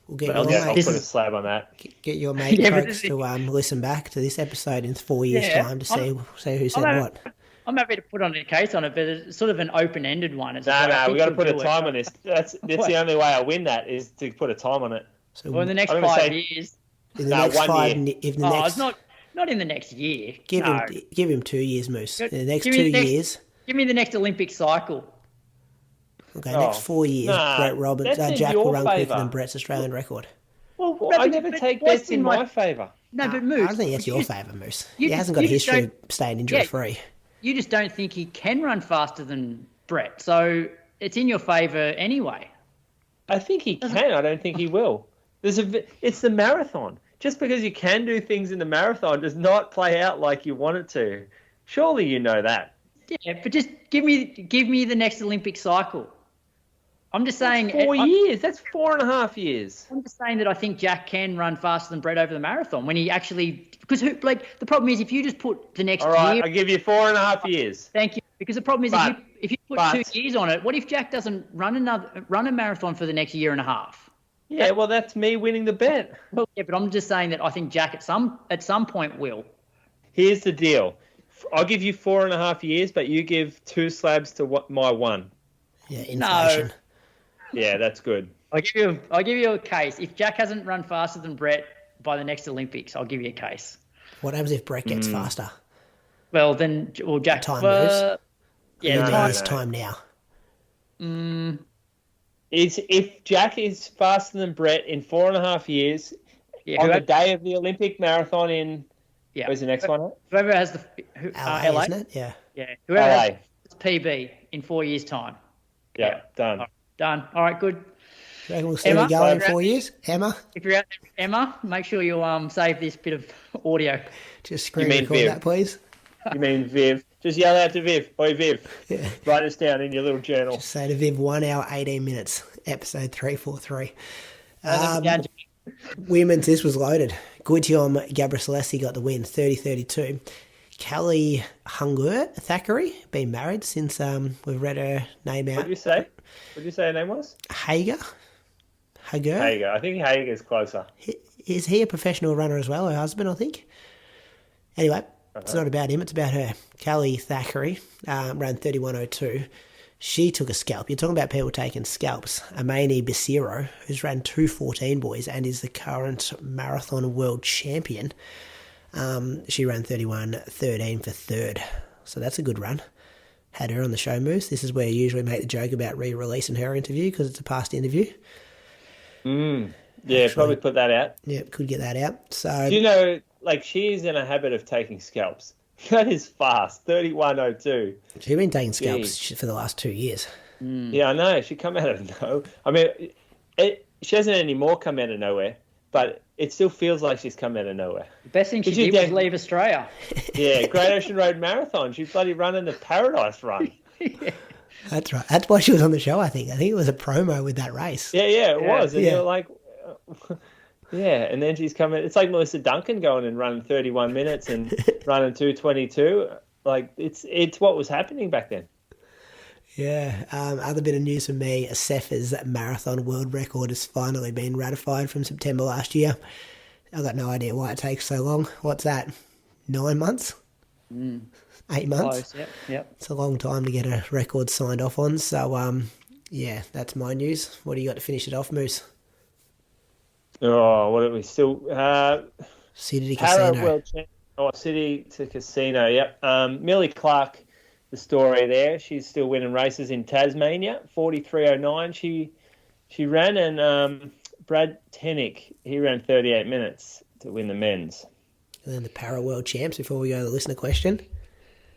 I'll put a slab on that. Get your mate folks to listen back to this episode in 4 years' time to see who said what. I'm happy to put on a case on it, but it's sort of an open-ended one. We've got to put a time on this. That's the only way I win that is to put a time on it. So in the next 5 years. In the next 5 years. It's not in the next year. Give him 2 years, Moose. In the next 2 years. Give me the next Olympic cycle. Okay, next 4 years, Brett Roberts, Jack will run quicker than Brett's Australian record. Well, I never take bets in my favour. No, but Moose. I don't think that's your favour, Moose. He hasn't got a history of staying injury-free. You just don't think he can run faster than Brett, so it's in your favour anyway. I think he can. I don't think he will. It's the marathon. Just because you can do things in the marathon does not play out like you want it to. Surely you know that. Yeah, but just give me the next Olympic cycle. I'm just saying... That's 4 years. That's 4.5 years. I'm just saying that I think Jack can run faster than Brett over the marathon when he actually... Because, the problem is if you just put the next year... All right, I'll give you 4.5 years. Thank you. Because the problem is if you put 2 years on it, what if Jack doesn't run a marathon for the next year and a half? Yeah, well, that's me winning the bet. Well, yeah, but I'm just saying that I think Jack at some point will. Here's the deal. I'll give you 4.5 years, but you give 2 slabs to my 1. Yeah, inflation. No. Yeah, that's good. I'll give you a case. If Jack hasn't run faster than Brett by the next Olympics, I'll give you a case. What happens if Brett gets faster? Well, Jack... Time moves. Yeah, time now. If Jack is faster than Brett in 4.5 years, on the day of the Olympic marathon in... Yeah. Where's the next one? Whoever has the... LA, isn't it? Yeah. Yeah. Whoever has PB in 4 years' time. Yeah, done. Right, done. All right, good. You reckon we'll still go in 4 years? Emma? If you're out there, Emma, make sure you save this bit of audio. Just screen record that, please. You mean Viv? Just yell out to Viv. Oi, Viv. Yeah. Write us down in your little journal. Just say to Viv, 1 hour, 18 minutes, episode 343. Women's, this was loaded. Guitiom Gabriselesi got the win, 30-32. Kelly Thackeray, been married since we've read her name out. What did you say? What did you say her name was? Hager. I think Hager's closer. Is he a professional runner as well, her husband, I think? Anyway, It's not about him, it's about her. Kelly Thackeray ran 31:02. She took a scalp. You're talking about people taking scalps. Amani Basiro, who's ran 2:14 boys and is the current marathon world champion, she ran 31:13 for third. So that's a good run. Had her on the show, Moose. This is where you usually make the joke about re-releasing her interview because it's a past interview. Yeah, actually, probably put that out. Yeah, could get that out. So, do you know, like, she's in a habit of taking scalps. That is fast, 31:02. She's been taking scalps for the last 2 years. Yeah, I know. She come out of nowhere. I mean, she hasn't anymore come out of nowhere, but it still feels like she's come out of nowhere. The best thing she did was leave Australia. Yeah, Great Ocean Road Marathon. She's bloody running the Paradise Run. Yeah. That's right. That's why she was on the show, I think. I think it was a promo with that race. Yeah, it was. And you're like... Yeah, and then she's coming. It's like Melissa Duncan going and running 31 minutes and running 2:22. Like, it's what was happening back then. Yeah. Other bit of news for me: Cepha's marathon world record has finally been ratified from September last year. I've got no idea why it takes so long. What's that? 9 months? 8 months? Close, yep. It's a long time to get a record signed off on. So, yeah, that's my news. What do you got to finish it off, Moose? Oh, what are we still? City to Casino. City to Casino, yep. Millie Clark, the story there. She's still winning races in Tasmania, 43:09. She ran, and Brad Tennick, he ran 38 minutes to win the men's. And then the Para World Champs, before we go to the listener question.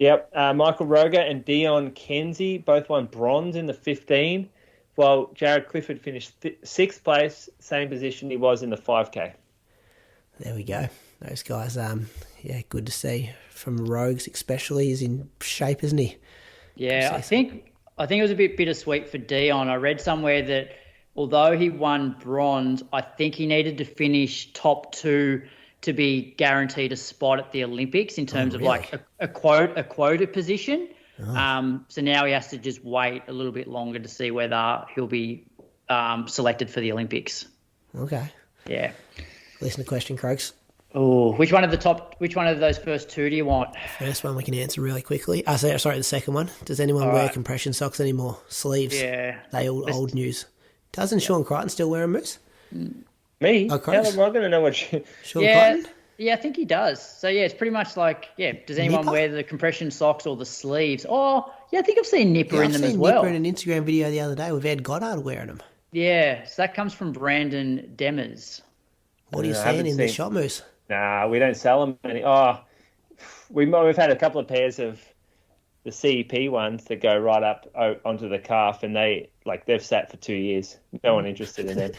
Yep, Michael Roger and Dion Kenzie both won bronze in the 15. While Jared Clifford finished sixth place, same position he was in the 5K. There we go. Those guys, good to see. From Rogues especially, he's in shape, isn't he? Yeah, I think it was a bit bittersweet for Dion. I read somewhere that although he won bronze, I think he needed to finish top 2 to be guaranteed a spot at the Olympics in terms of like a quota position. Oh. So now he has to just wait a little bit longer to see whether he'll be selected for the Olympics. Okay. Yeah. Listen to question, Croaks. Oh, which one of those first two do you want? First one we can answer really quickly. Sorry, the second one. Does anyone wear compression socks anymore? Sleeves? Yeah. They all old news. Doesn't Sean Crichton still wear them, Moose? Me? Oh, how am I going to know what Sean Crichton? Yeah, I think he does. So, yeah, it's pretty much like, does anyone wear the compression socks or the sleeves? Oh, yeah, I think I've seen Nipper in them as well. I've seen Nipper in an Instagram video the other day with Ed Goddard wearing them. Yeah, so that comes from Brandon Demers. What are you saying in the shop, Moose? Nah, we don't sell them. We've had a couple of pairs of the CEP ones that go right up onto the calf, and they've sat for 2 years. No one interested in them.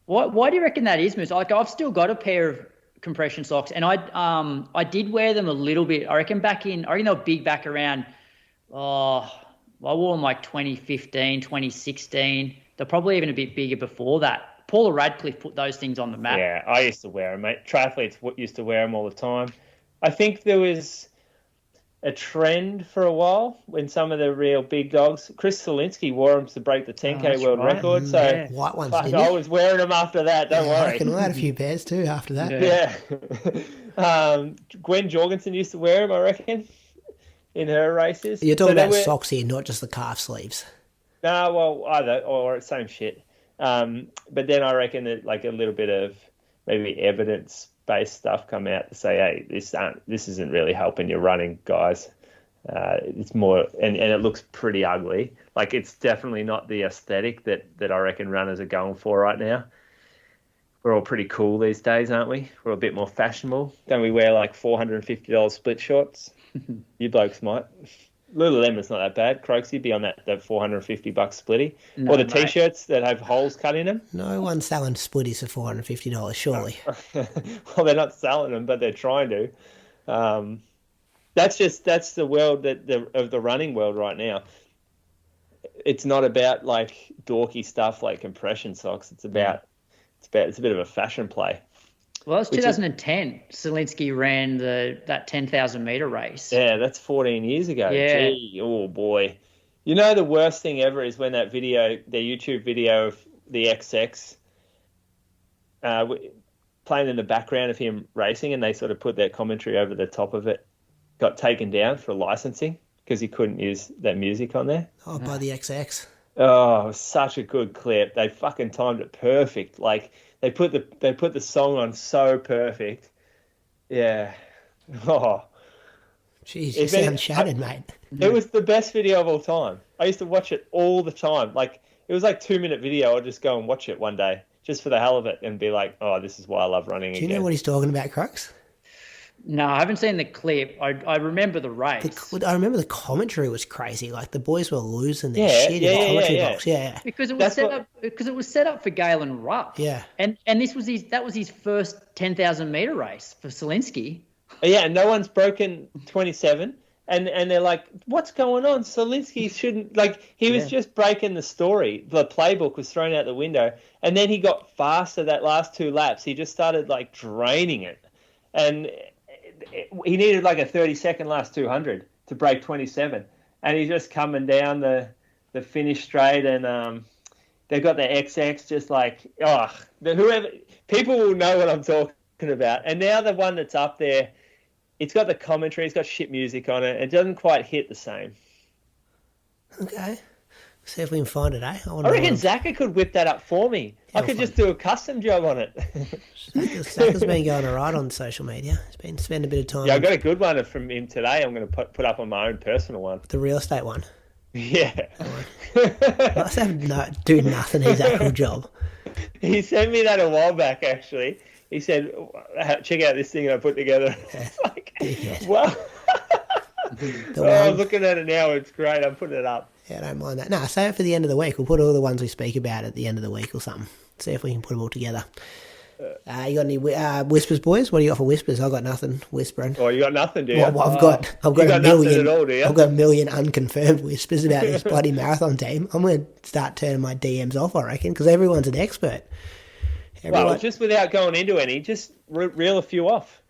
Why do you reckon that is, Moose? Like, I've still got a pair of compression socks, and I did wear them a little bit. I reckon they were big back around, I wore them like 2015, 2016. They're probably even a bit bigger before that. Paula Radcliffe put those things on the map. Yeah, I used to wear them, mate. Triathletes used to wear them all the time. I think there was a trend for a while when some of the real big dogs, Chris Zielinski wore them to break the 10K world record. So white ones, I was wearing them after that. Don't worry. I reckon I had a few pairs too after that. Yeah. Gwen Jorgensen used to wear them, I reckon, in her races. You're talking about socks here, not just the calf sleeves. No, well, either or same shit. But then I reckon that like a little bit of maybe evidence-based stuff come out to say, hey, this isn't really helping your running, guys. It's more, and it looks pretty ugly. Like, it's definitely not the aesthetic that I reckon runners are going for right now. We're all pretty cool these days, aren't we? We're a bit more fashionable. Don't we wear like $450 split shorts? You blokes might. Lululemon's not that bad. Croaks, you'd be on that $450 splitty. No, or the T-shirts that have holes cut in them. No one's selling splitties for $450, surely. Well, they're not selling them, but they're trying to. That's the world of the running world right now. It's not about like dorky stuff like compression socks. It's about It's a bit of a fashion play. Well, it's 2010. Zelinsky ran that 10,000 meter race. Yeah, that's 14 years ago. Yeah. Gee, oh boy. You know, the worst thing ever is when their YouTube video of the XX playing in the background of him racing, and they sort of put their commentary over the top of it, got taken down for licensing because he couldn't use that music on there. Oh, by the XX. Oh, it was such a good clip. They fucking timed it perfect. Like they put the song on so perfect. Yeah. Oh. Jeez, you sound shattered, mate. It was the best video of all time. I used to watch it all the time. Like it was like 2-minute video. I'd just go and watch it one day just for the hell of it and be like, oh, this is why I love running again. Do you know what he's talking about, Crux? No, I haven't seen the clip. I remember the race. I remember the commentary was crazy. Like the boys were losing their shit in the commentary box. Yeah, because it was set up for Galen Rupp. Yeah, and that was his first 10,000 meter race for Zelinsky. Yeah, no one's broken 27, and they're like, what's going on? Zelinsky shouldn't he was just breaking the story. The playbook was thrown out the window, and then he got faster that last 2 laps. He just started like draining it, and he needed like a 30-second last 200 to break 27, and he's just coming down the finish straight, and they've got the XX just like, whoever, people will know what I'm talking about. And now the one that's up there, it's got the commentary, it's got shit music on it. It doesn't quite hit the same. Okay. See if we can find it, eh? I reckon Zaka could whip that up for me. I could just do a custom job on it. Zaka's been going all right on social media. He's been spending a bit of time. Yeah, I got a good one from him today. I'm going to put up on my own personal one. The real estate one? Yeah. Must have do nothing, his actual job. He sent me that a while back, actually. He said, check out this thing I put together. It's like, wow. I'm looking at it now. It's great. I'm putting it up. Yeah, I don't mind that. No, save it for the end of the week. We'll put all the ones we speak about at the end of the week or something. See if we can put them all together. You got any whispers, boys? What do you got for whispers? I got nothing whispering. Oh, you got nothing, do you? Well, I've got a million. All, do you? I've got a million unconfirmed whispers about this bloody marathon team. I'm going to start turning my DMs off, I reckon, because everyone's an expert. Well, just without going into any, just reel a few off.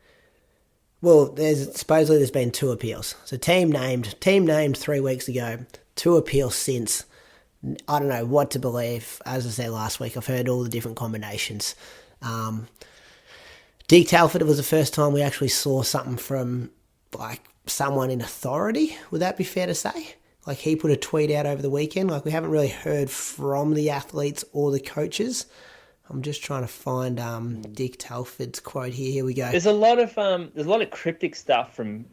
Well, supposedly there's been 2 appeals. So team named 3 weeks ago. 2 appeals since. I don't know what to believe. As I said last week, I've heard all the different combinations. Dick Talford, it was the first time we actually saw something from like someone in authority. Would that be fair to say? Like he put a tweet out over the weekend. Like we haven't really heard from the athletes or the coaches. I'm just trying to find Dick Talford's quote here. Here we go. There's a lot of cryptic stuff from.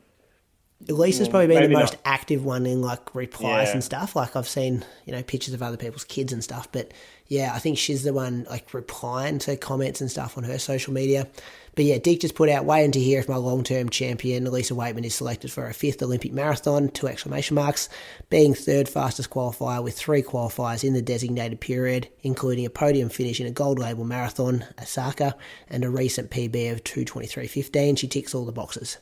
Elisa's probably been the most active one in like replies and stuff. Like I've seen, pictures of other people's kids and stuff. But yeah, I think she's the one like replying to comments and stuff on her social media. But yeah, Dick just put out, waiting to hear if my long-term champion, Elisa Waitman, is selected for a 5th Olympic marathon, 2 exclamation marks, being 3rd fastest qualifier with 3 qualifiers in the designated period, including a podium finish in a gold label marathon, Osaka, and a recent PB of 2:23.15. She ticks all the boxes.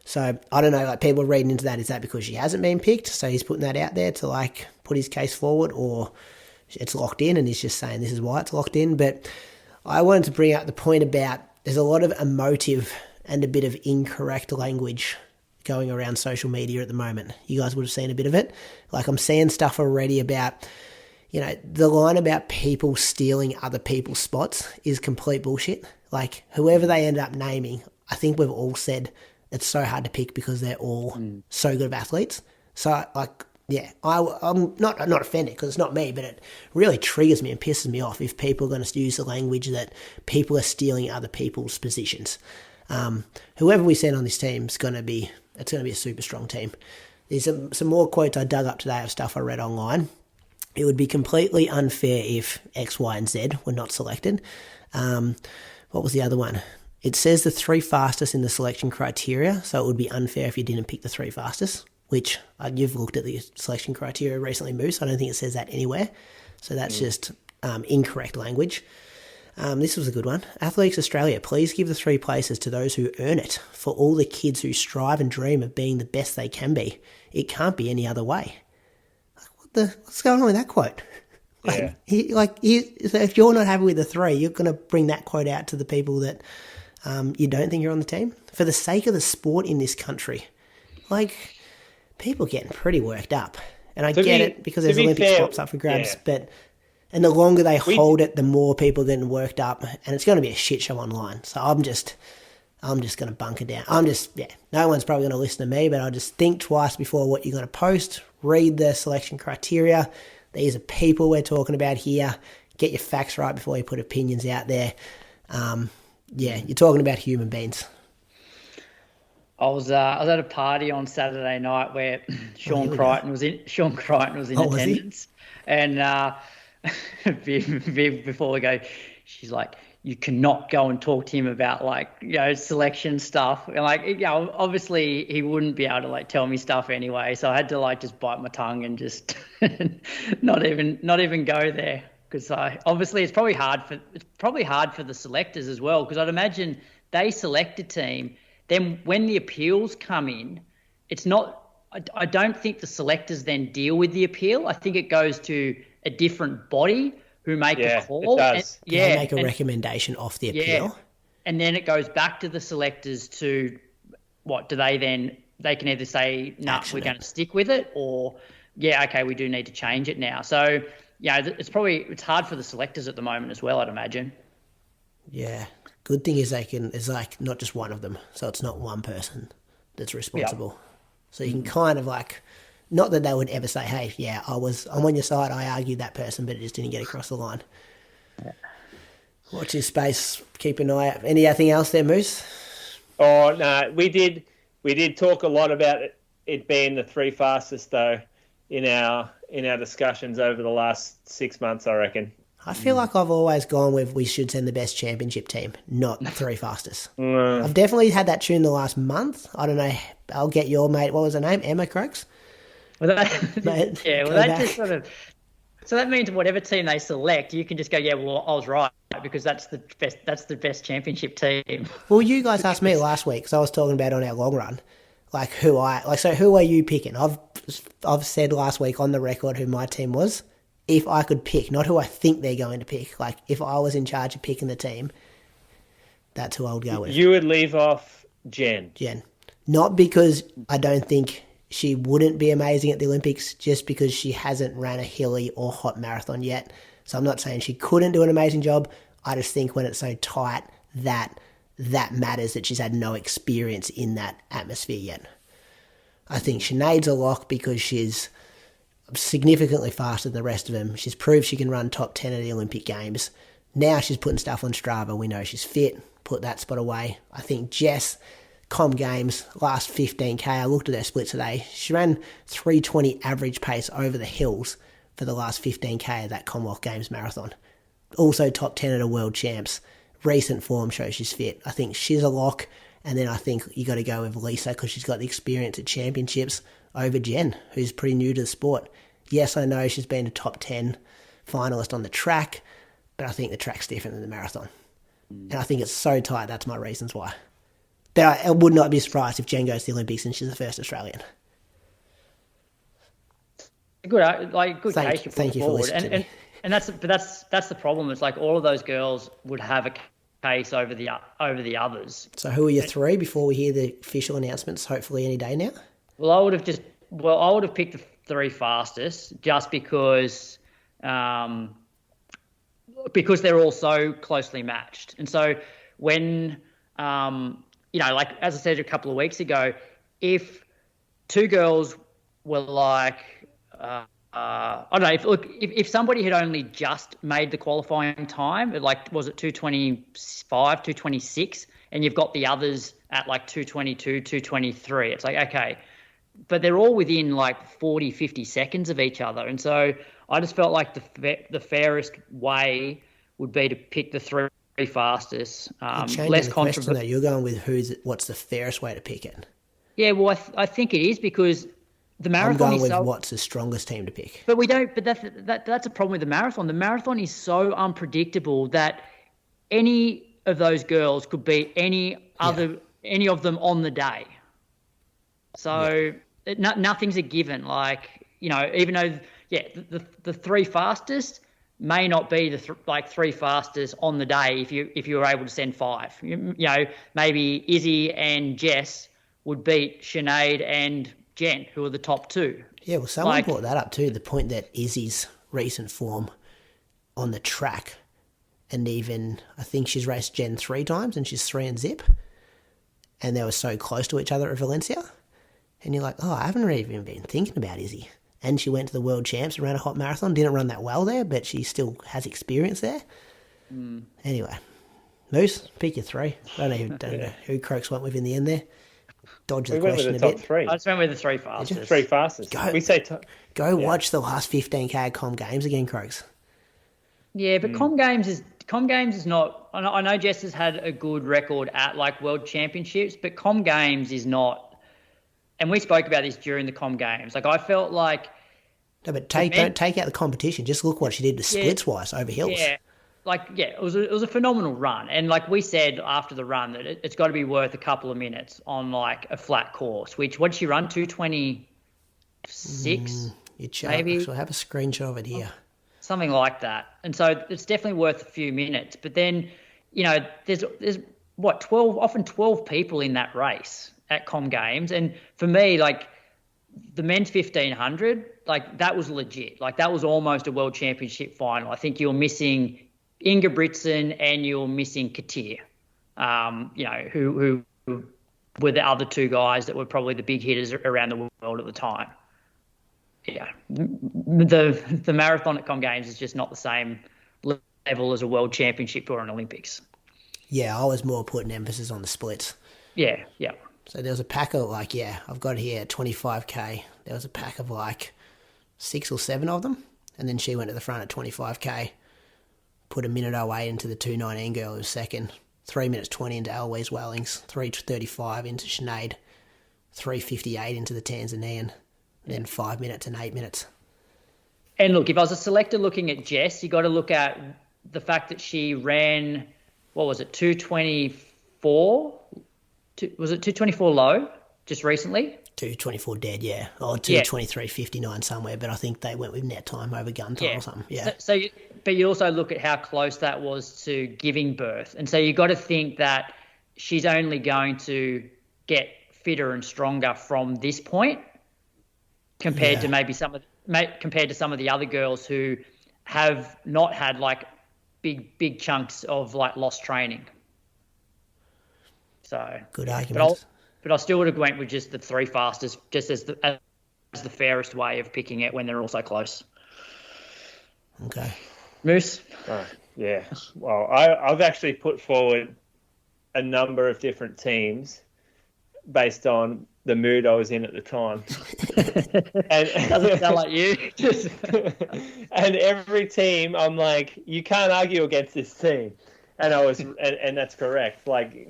So I don't know, like people are reading into that. Is that because she hasn't been picked? So he's putting that out there to like put his case forward, or it's locked in and he's just saying this is why it's locked in. But I wanted to bring up the point about there's a lot of emotive and a bit of incorrect language going around social media at the moment. You guys would have seen a bit of it. Like I'm seeing stuff already about, the line about people stealing other people's spots is complete bullshit. Like whoever they end up naming, I think we've all said it's so hard to pick because they're all so good of athletes. So, I'm not offended because it's not me, but it really triggers me and pisses me off if people are going to use the language that people are stealing other people's positions. Whoever we send on this team it's going to be a super strong team. There's some more quotes I dug up today of stuff I read online. It would be completely unfair if X, Y, and Z were not selected. What was the other one? It says the 3 fastest in the selection criteria, so it would be unfair if you didn't pick the 3 fastest, which you've looked at the selection criteria recently, Moose. I don't think it says that anywhere. So that's just incorrect language. This was a good one. Athletics Australia, please give the 3 places to those who earn it. For all the kids who strive and dream of being the best they can be. It can't be any other way. What's going on with that quote? Yeah. So if you're not happy with the 3, you're going to bring that quote out to the people that you don't think you're on the team. For the sake of the sport in this country, people getting pretty worked up. And I get it because there's Olympic spots up for grabs, and the longer they hold it, the more people getting worked up, and it's going to be a shit show online. So I'm just going to bunker down. No one's probably going to listen to me, but I'll just think twice before what you're going to post. Read the selection criteria. These are people we're talking about here. Get your facts right before you put opinions out there. You're talking about human beings. I was at a party on Saturday night where Sean Crichton was in attendance, and before we go, she's like, "You cannot go and talk to him about selection stuff." And obviously he wouldn't be able to tell me stuff anyway, so I had to just bite my tongue and just not even go there, because obviously it's probably hard for the selectors as well, because I'd imagine they select a team. Then when the appeals come in, it's not. I don't think the selectors then deal with the appeal. I think it goes to a different body who make a call. It does. They make a recommendation off the appeal. And then it goes back to the selectors to what do they then? They can either say, "No, we're going to stick with it," or we do need to change it now. So it's hard for the selectors at the moment as well, I'd imagine. Yeah. Good thing is it's not just one of them, so it's not one person that's responsible. Yep. So you can kind of not that they would ever say, "Hey, I'm on your side. I argued that person, but it just didn't get across the line." Yeah. Watch his space. Keep an eye out. Anything else there, Moose? Oh no, we did talk a lot about it being the 3 fastest though in our discussions over the last 6 months, I reckon. I feel like I've always gone with we should send the best championship team, not 3 fastest. I've definitely had that tune the last month. I don't know. I'll get your mate. What was her name? Emma Croaks? So that means whatever team they select, you can just go, I was right, because that's the best championship team. Well, you guys asked me last week, because I was talking about on our long run, who are you picking? I've said last week on the record who my team was. If I could pick, not who I think they're going to pick, if I was in charge of picking the team, that's who I would go with. You would leave off Jen. Not because I don't think she wouldn't be amazing at the Olympics, just because she hasn't ran a hilly or hot marathon yet. So I'm not saying she couldn't do an amazing job. I just think when it's so tight that matters, that she's had no experience in that atmosphere yet. I think Sinead's a lock because she's significantly faster than the rest of them. She's proved she can run top 10 at the Olympic Games. Now she's putting stuff on Strava. We know she's fit. Put that spot away. I think Jess, Com Games, last 15K, I looked at her split today. She ran 3:20 average pace over the hills for the last 15K of that Commonwealth Games marathon. Also top 10 at a World Champs. Recent form shows she's fit. I think she's a lock. And then I think you got to go with Lisa because she's got the experience at championships over Jen, who's pretty new to the sport. Yes, I know she's been a top 10 finalist on the track, but I think the track's different than the marathon. And I think it's so tight, that's my reasons why. But I would not be surprised if Jen goes to the Olympics and she's the first Australian. Good case. Thank you for listening to me. And that's the problem. It's all of those girls would have a case over the others. So who are your 3 before we hear the official announcements, hopefully any day now? Well, I would have picked the 3 fastest just because they're all so closely matched. And so when, as I said a couple of weeks ago, if 2 girls were I don't know, if somebody had only just made the qualifying time, was it 2:25, 2:26, and you've got the others at 2:22, 2:23, it's okay. But they're all within 40, 50 seconds of each other. And so I just felt like the fairest way would be to pick the 3 fastest. Less controversial. You're going with what's the fairest way to pick it? Yeah, well, I think it is because the marathon I'm going with what's the strongest team to pick. But we don't. But that's a problem with the marathon. The marathon is so unpredictable that any of those girls could beat any of them on the day. So nothing's a given. Even though the 3 fastest, may not be the three fastest on the day if you were able to send 5. You know, maybe Izzy and Jess would beat Sinead and Jen, who are the top 2. Yeah, well, someone brought that up too, the point that Izzy's recent form on the track, and even I think she's raced Jen 3 times and she's 3 and zip, and they were so close to each other at Valencia, and you're like, oh, I haven't really even been thinking about Izzy. And she went to the World Champs and ran a hot marathon. Didn't run that well there, but she still has experience there. Anyway, Moose, pick your 3. I don't know who Croaks went with in the end there. Dodge the question a bit. Top 3. I just went with the 3 fastest. 3 fastest. Watch the last 15K at Com Games again, Croaks. Yeah, but Com Games is not. I know Jess has had a good record at like World Championships, but Com Games is not. And we spoke about this during the Com Games. Like I felt like. No, but don't take out the competition. Just look what she did to splits wise over hills. Yeah, it was a phenomenal run, and like we said after the run that it's got to be worth a couple of minutes on like a flat course. Which what did she run? 2:26. Maybe. I'll have a screenshot of it here. Something like that, and so it's definitely worth a few minutes. But then, you know, there's 12 people in that race at Com Games, and for me, like the men's 1500, like that was legit. Like that was almost a world championship final. I think you're missing Ingebrigtsen and you're missing Ketir, you know, who were the other 2 guys that were probably the big hitters around the world at the time. Yeah, the marathon at Com Games is just not the same level as a world championship or an Olympics. Yeah, I was more putting emphasis on the splits. Yeah. So there was a pack of I've got here 25K. There was a pack of 6 or 7 of them, and then she went to the front at 25K, put a minute 08 into the 2:19 girl who was second, 3 minutes 20 into Eloise Wellings, 3:35 into Sinead, 3:58 into the Tanzanian, then 5 minutes and 8 minutes. And look, if I was a selector looking at Jess, you got to look at the fact that she ran, what was it, 2:24? Was it 2:24 low just recently? 2:24 dead, yeah. Or 2:23.59 somewhere, but I think they went with net time over gun time or something. Yeah. But you also look at how close that was to giving birth. And so you got to think that she's only going to get fitter and stronger from this point compared to maybe some of the other girls who have not had like big chunks of like lost training. So good argument. But I still would have went with just the 3 fastest, just as the fairest way of picking it when they're all so close. Okay. Moose? Yeah. Well, I've actually put forward a number of different teams based on the mood I was in at the time. And doesn't sound like you. And every team, I'm like, you can't argue against this team. And I was, and that's correct. Like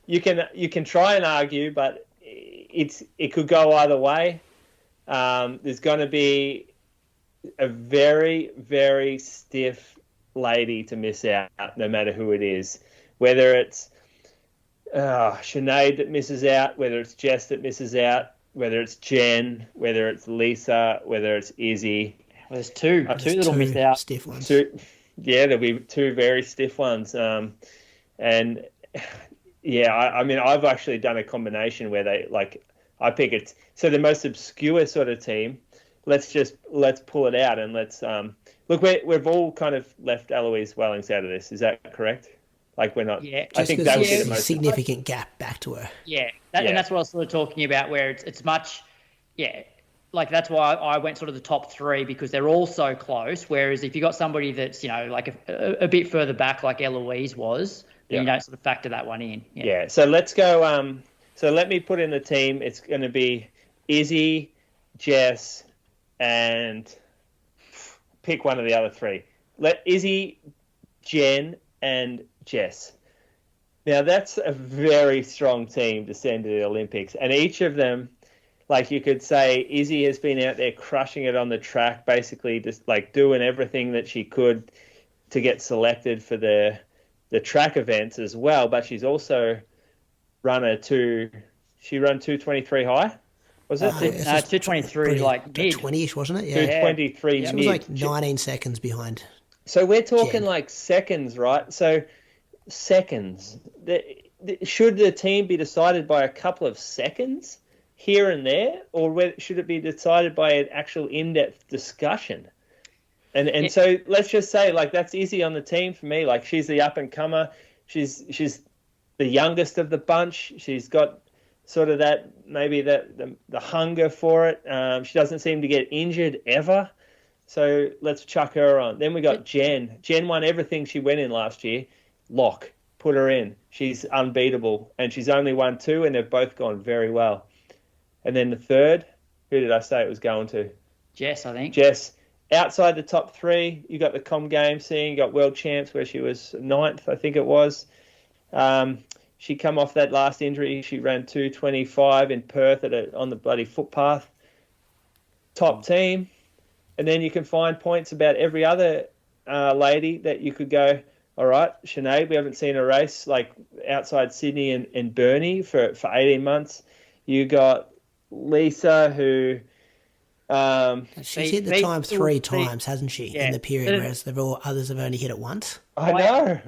you can try and argue, but it could go either way. There's going to be a very, very stiff lady to miss out, no matter who it is. Whether it's Sinead that misses out, whether it's Jess that misses out, whether it's Jen, whether it's Lisa, whether it's Izzy. Well, there's two that'll miss out. Stiff ones. There'll be 2 very stiff ones. And yeah, I mean, I've actually done a combination where I pick it. So the most obscure sort of team, let's pull it out and let's look. We've all kind of left Eloise Wellings out of this. Is that correct? Like we're not. Yeah. I think that would be the most significant gap back to her. Yeah, and that's what I was sort of talking about, where it's much. Yeah, like that's why I went sort of the top 3 because they're all so close. Whereas if you got somebody that's like a bit further back, like Eloise was, then you don't sort of factor that one in. Yeah. So let's go. So let me put in the team. It's going to be Izzy, Jess, and pick one of the other 3. Let Izzy, Jen, and Jess. Now that's a very strong team to send to the Olympics, and each of them, like you could say, Izzy has been out there crushing it on the track, basically just like doing everything that she could to get selected for the track events as well. But she's also run she run 2:23 high. Was it? 2:23 like mid 20ish, wasn't it? Yeah. 2:23 She was like 19 seconds behind So we're talking Jen. like seconds, right? So seconds. Should the team be decided by a couple of seconds here and there, or should it be decided by an actual in-depth discussion? And so let's just say, like, that's Izzy on the team for me. Like, she's the up-and-comer. She's the youngest of the bunch. She's got sort of that, maybe the hunger for it. She doesn't seem to get injured ever. So let's chuck her on. Then we got Jen. Jen won everything she went in last year. Lock. Put her in. She's unbeatable. And she's only won 2, and they've both gone very well. And then the third, who did I say it was going to? Jess, I think. Jess. Outside the top 3, you got the Com Game scene, you got World Champs where she was 9th, I think it was. She come off that last injury. She ran 2:25 in Perth on the bloody footpath. Top team. And then you can find points about every other lady that you could go, all right, Sinead, we haven't seen a race like outside Sydney and Burnie for 18 months. You got Lisa, who... she's hit the time 3 times, hasn't she, in the period, whereas others have only hit it once? I know.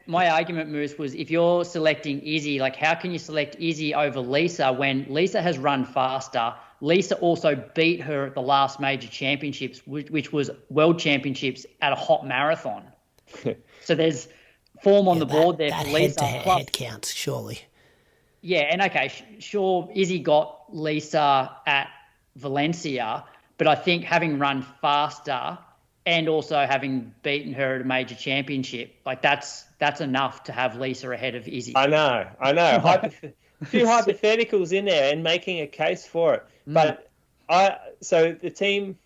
My argument, Moose, was if you're selecting Izzy, like, how can you select Izzy over Lisa when Lisa has run faster? Lisa also beat her at the last major championships, which was World Championships at a hot marathon. So there's form on the board there for Lisa. That head counts, surely. Yeah, and okay, sure, Izzy got Lisa at Valencia, but I think having run faster and also having beaten her at a major championship, like that's enough to have Lisa ahead of Izzy. I know. A few hypotheticals in there and making a case for it. But so the team...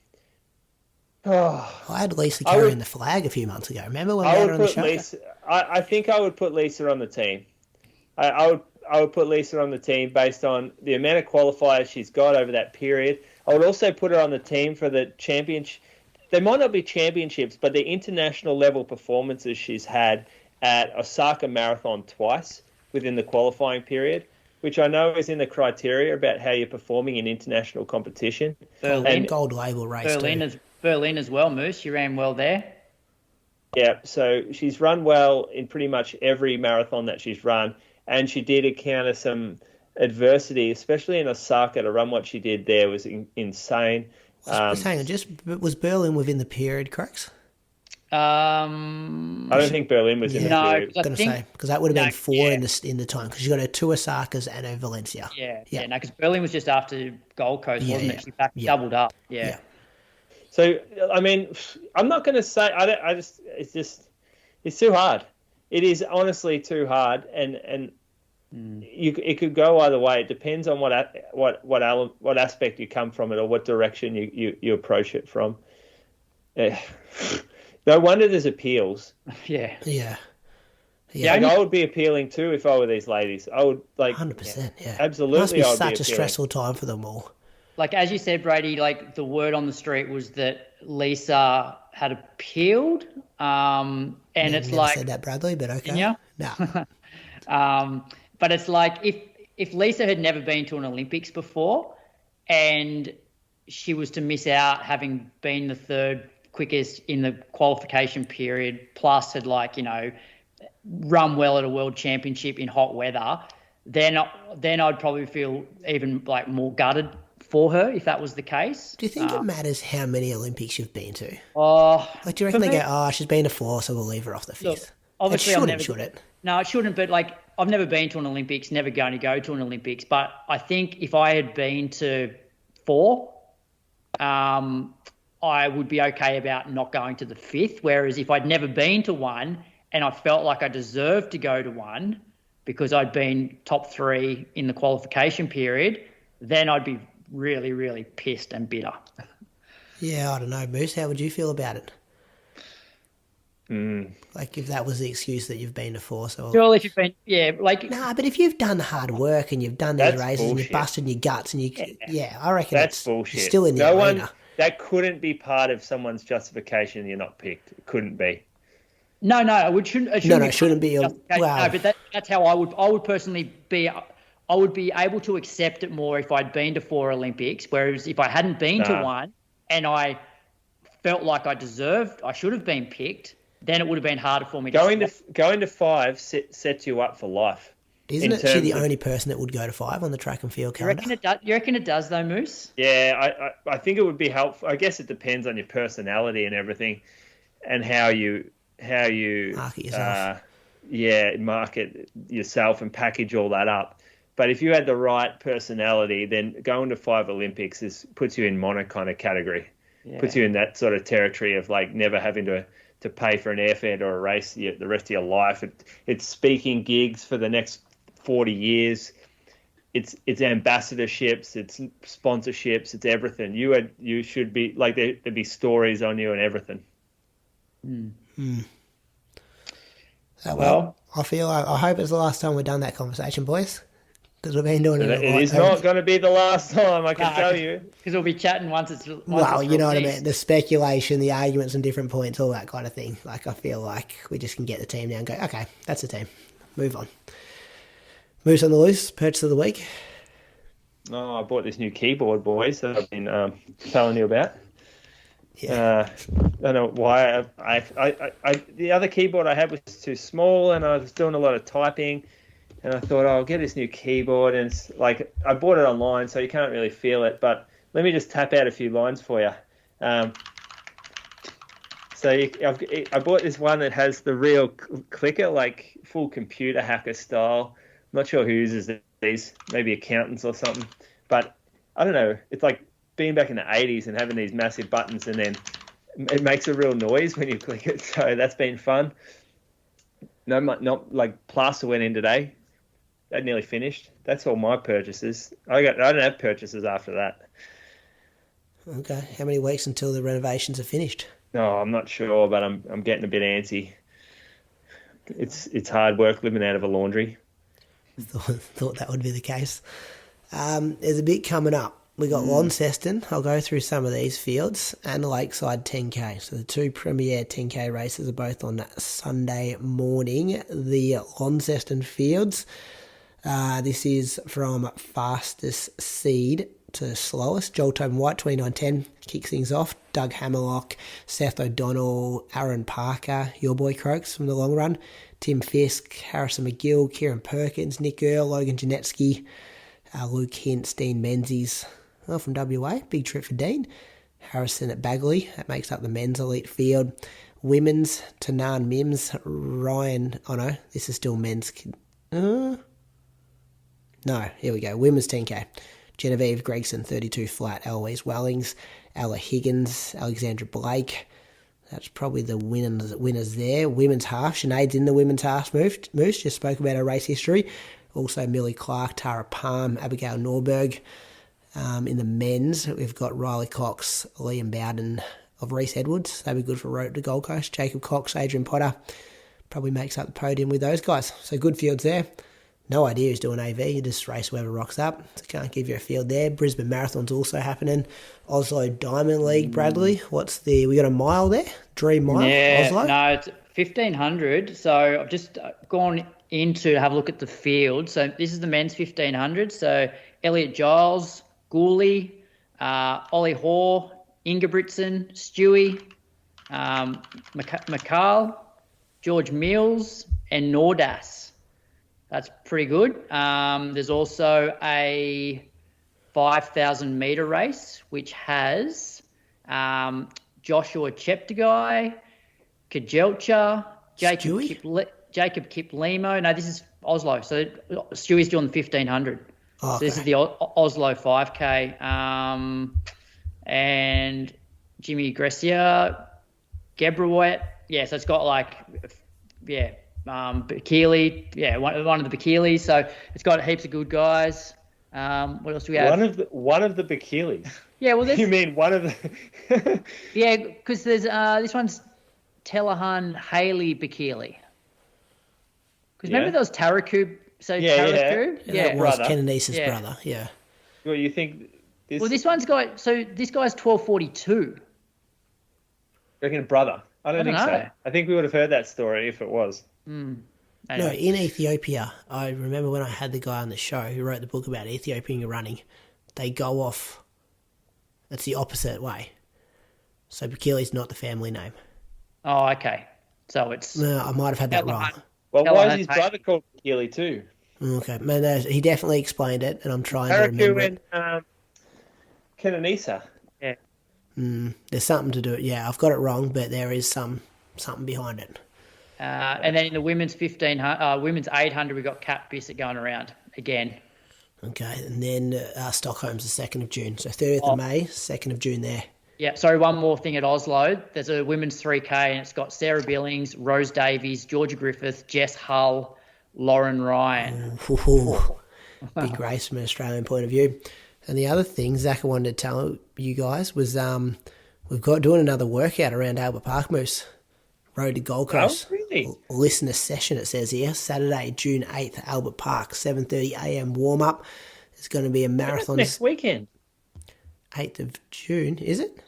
I had Lisa carrying the flag a few months ago. Remember when we had her on the show? I think I would put Lisa on the team. I would put Lisa on the team based on the amount of qualifiers she's got over that period. I would also put her on the team for the championship. They might not be championships, but the international level performances she's had at Osaka Marathon twice within the qualifying period, which I know is in the criteria about how you're performing in international competition. Berlin, gold label race. Berlin as well, Moose. You ran well there. Yeah, so she's run well in pretty much every marathon that she's run. And she did encounter some adversity, especially in Osaka. To run what she did there was insane. Hang on, was Berlin within the period, correct? I don't think Berlin was in the period. I was going to say, because that would have been 4 in the time, because you got her 2 Osakas and a Valencia. Yeah, because Berlin was just after Gold Coast, wasn't it? She doubled up. Yeah. So, I mean, I'm not going to say, it's too hard. It is honestly too hard, and it could go either way. It depends on what aspect you come from it, or what direction you approach it from. No wonder there's appeals. Yeah. Like, I would be appealing too if I were these ladies. I would 100%. Yeah, absolutely. It must be such a stressful time for them all. Like, as you said, Brady, like, the word on the street was that Lisa had appealed. And it's like... said that, Bradley, but okay. Yeah? No. But it's like, if Lisa had never been to an Olympics before and she was to miss out having been the 3rd quickest in the qualification period, plus had, like, you know, run well at a world championship in hot weather, then I'd probably feel even, like, more gutted for her if that was the case. Do you think it matters how many Olympics you've been to? Like, do you reckon they go, she's been to 4, so we'll leave her off the 5th? Look, obviously, should it? No, it shouldn't. But, like, I've never been to an Olympics, never going to go to an Olympics. But I think if I had been to 4, I would be okay about not going to the 5th. Whereas if I'd never been to one and I felt like I deserved to go to one because I'd been top 3 in the qualification period, then I'd be really, really pissed and bitter. Yeah, I don't know, Moose. How would you feel about it? Like, if that was the excuse that you've been to 4, so... Well, if you've been... Yeah, like... Nah, but if you've done the hard work and you've done these races and you've busted your guts and you... Yeah, I reckon that's bullshit. Still in the arena. That couldn't be part of someone's justification you're not picked. It couldn't be. No, it shouldn't be. Well, no, but that's how I would personally be... I would be able to accept it more if I'd been to 4 Olympics, whereas if I hadn't been to one and I felt like I should have been picked, then it would have been harder for me. Going to 5 sets you up for life. Isn't she the only person that would go to 5 on the track and field calendar? You reckon it does though, Moose? Yeah, I think it would be helpful. I guess it depends on your personality and everything, and how you market yourself. Market yourself and package all that up. But if you had the right personality, then going to 5 Olympics puts you in mono kind of category. Yeah. Puts you in that sort of territory of like never having to pay for an airfare or a race the rest of your life. It's speaking gigs for the next 40 years. It's ambassadorships, it's sponsorships, it's everything. You should be like there'd be stories on you and everything. Well, I hope it's the last time we've done that conversation, boys, because we've been doing it. It is not going to be the last time, I can tell you. Because we'll be chatting once it's. You know what I mean. The speculation, the arguments, and different points, all that kind of thing. Like I feel like we just can get the team down and go, okay, that's the team. Move on. Moose on the loose. Purchase of the week. I bought this new keyboard, boys, that I've been telling you about. Yeah. I don't know why. The other keyboard I had was too small, and I was doing a lot of typing, and I thought, I'll get this new keyboard, and it's like I bought it online, so you can't really feel it. But let me just tap out a few lines for you. I bought this one that has the real clicker, like full computer hacker style. I'm not sure who uses these, maybe accountants or something. But I don't know. It's like being back in the 80s and having these massive buttons, and then it makes a real noise when you click it. So that's been fun. Not like plaster went in today. That nearly finished. That's all my purchases. I don't have purchases after that. Okay. How many weeks until the renovations are finished? No, I'm not sure, but I'm getting a bit antsy. It's hard work living out of a laundry. Thought that would be the case. There's a bit coming up. We got Launceston. I'll go through some of these fields, and the Lakeside 10K. So the two premier 10K races are both on Sunday morning. The Launceston fields. This is from fastest seed to slowest. Joel Tobin White, 29.10, kicks things off. Doug Hammerlock, Seth O'Donnell, Aaron Parker, your boy Croaks from the long run. Tim Fisk, Harrison McGill, Kieran Perkins, Nick Earl, Logan Janetsky, Luke Hintz, Dean Menzies. From WA, big trip for Dean. Harrison at Bagley, that makes up the men's elite field. Women's, Tanan Mims, Ryan, this is still men's. No, here we go. Women's 10K. Genevieve Gregson, 32 flat. Eloise Wellings, Ella Higgins, Alexandra Blake. That's probably the winners there. Women's half. Sinead's in the women's half. Moose just spoke about her race history. Also Millie Clark, Tara Palm, Abigail Norberg. In the men's, we've got Riley Cox, Liam Bowden of Reese Edwards. They'd be good for Road to Gold Coast. Jacob Cox, Adrian Potter. Probably makes up the podium with those guys. So good fields there. No idea who's doing AV. You just race whoever rocks up. So can't give you a field there. Brisbane Marathon's also happening. Oslo Diamond League, Bradley. We got a mile there? Dream Mile, Oslo? No, it's 1,500. So I've just gone in to have a look at the field. So this is the men's 1,500. So Elliot Giles, Gooley, Oli Hoare, Ingebrigtsen, Stewie, McCall, George Mills, and Nordas. That's pretty good. There's also a 5,000 metre race, which has Joshua Cheptegei, Kajelcha, Jacob Kiplimo. No, this is Oslo. So Stewie's doing the 1,500. Oh, okay. So this is the Oslo 5K. And Jimmy Grecia, Gebrewet. Yeah, so it's got Keely. Yeah, one of the Keelys. So it's got heaps of good guys. What else do we have? One of the Keelys. Yeah, well, you mean one of the? Yeah, because there's this one's Tellahan Haley Bekele. Because remember there was Taraku. So Taraku, yeah, that was Kennedy's brother. Yeah. Well, you think this? Well, this one's got. So this guy's 12:42. Reckon a brother? I don't think so. I think we would have heard that story if it was. Anyway. No, in Ethiopia, I remember when I had the guy on the show who wrote the book about Ethiopian running, they go off. It's the opposite way. So Keely's not the family name. Oh, okay. So it's... No, I might have had that wrong. Well, why is his brother called Keely too? Okay, man, he definitely explained it, and I'm trying to remember it. Kenanisa. Yeah. There's something to do it. Yeah, I've got it wrong, but there is something behind it. And then in the women's 800, we got Cat Bisset going around again. Okay, and then Stockholm's the 2nd of June. So 30th of May, 2nd of June there. Yeah, sorry, one more thing at Oslo. There's a women's 3K, and it's got Sarah Billings, Rose Davies, Georgia Griffith, Jess Hull, Lauren Ryan. Big race from an Australian point of view. And the other thing, Zach, I wanted to tell you guys was we've got doing another workout around Albert Park, Moose. Road to Gold Coast. Oh, really? Listener session, it says here. Saturday, June 8th, Albert Park, 7:30am warm-up. It's going to be a marathon. Next weekend. 8th of June, is it?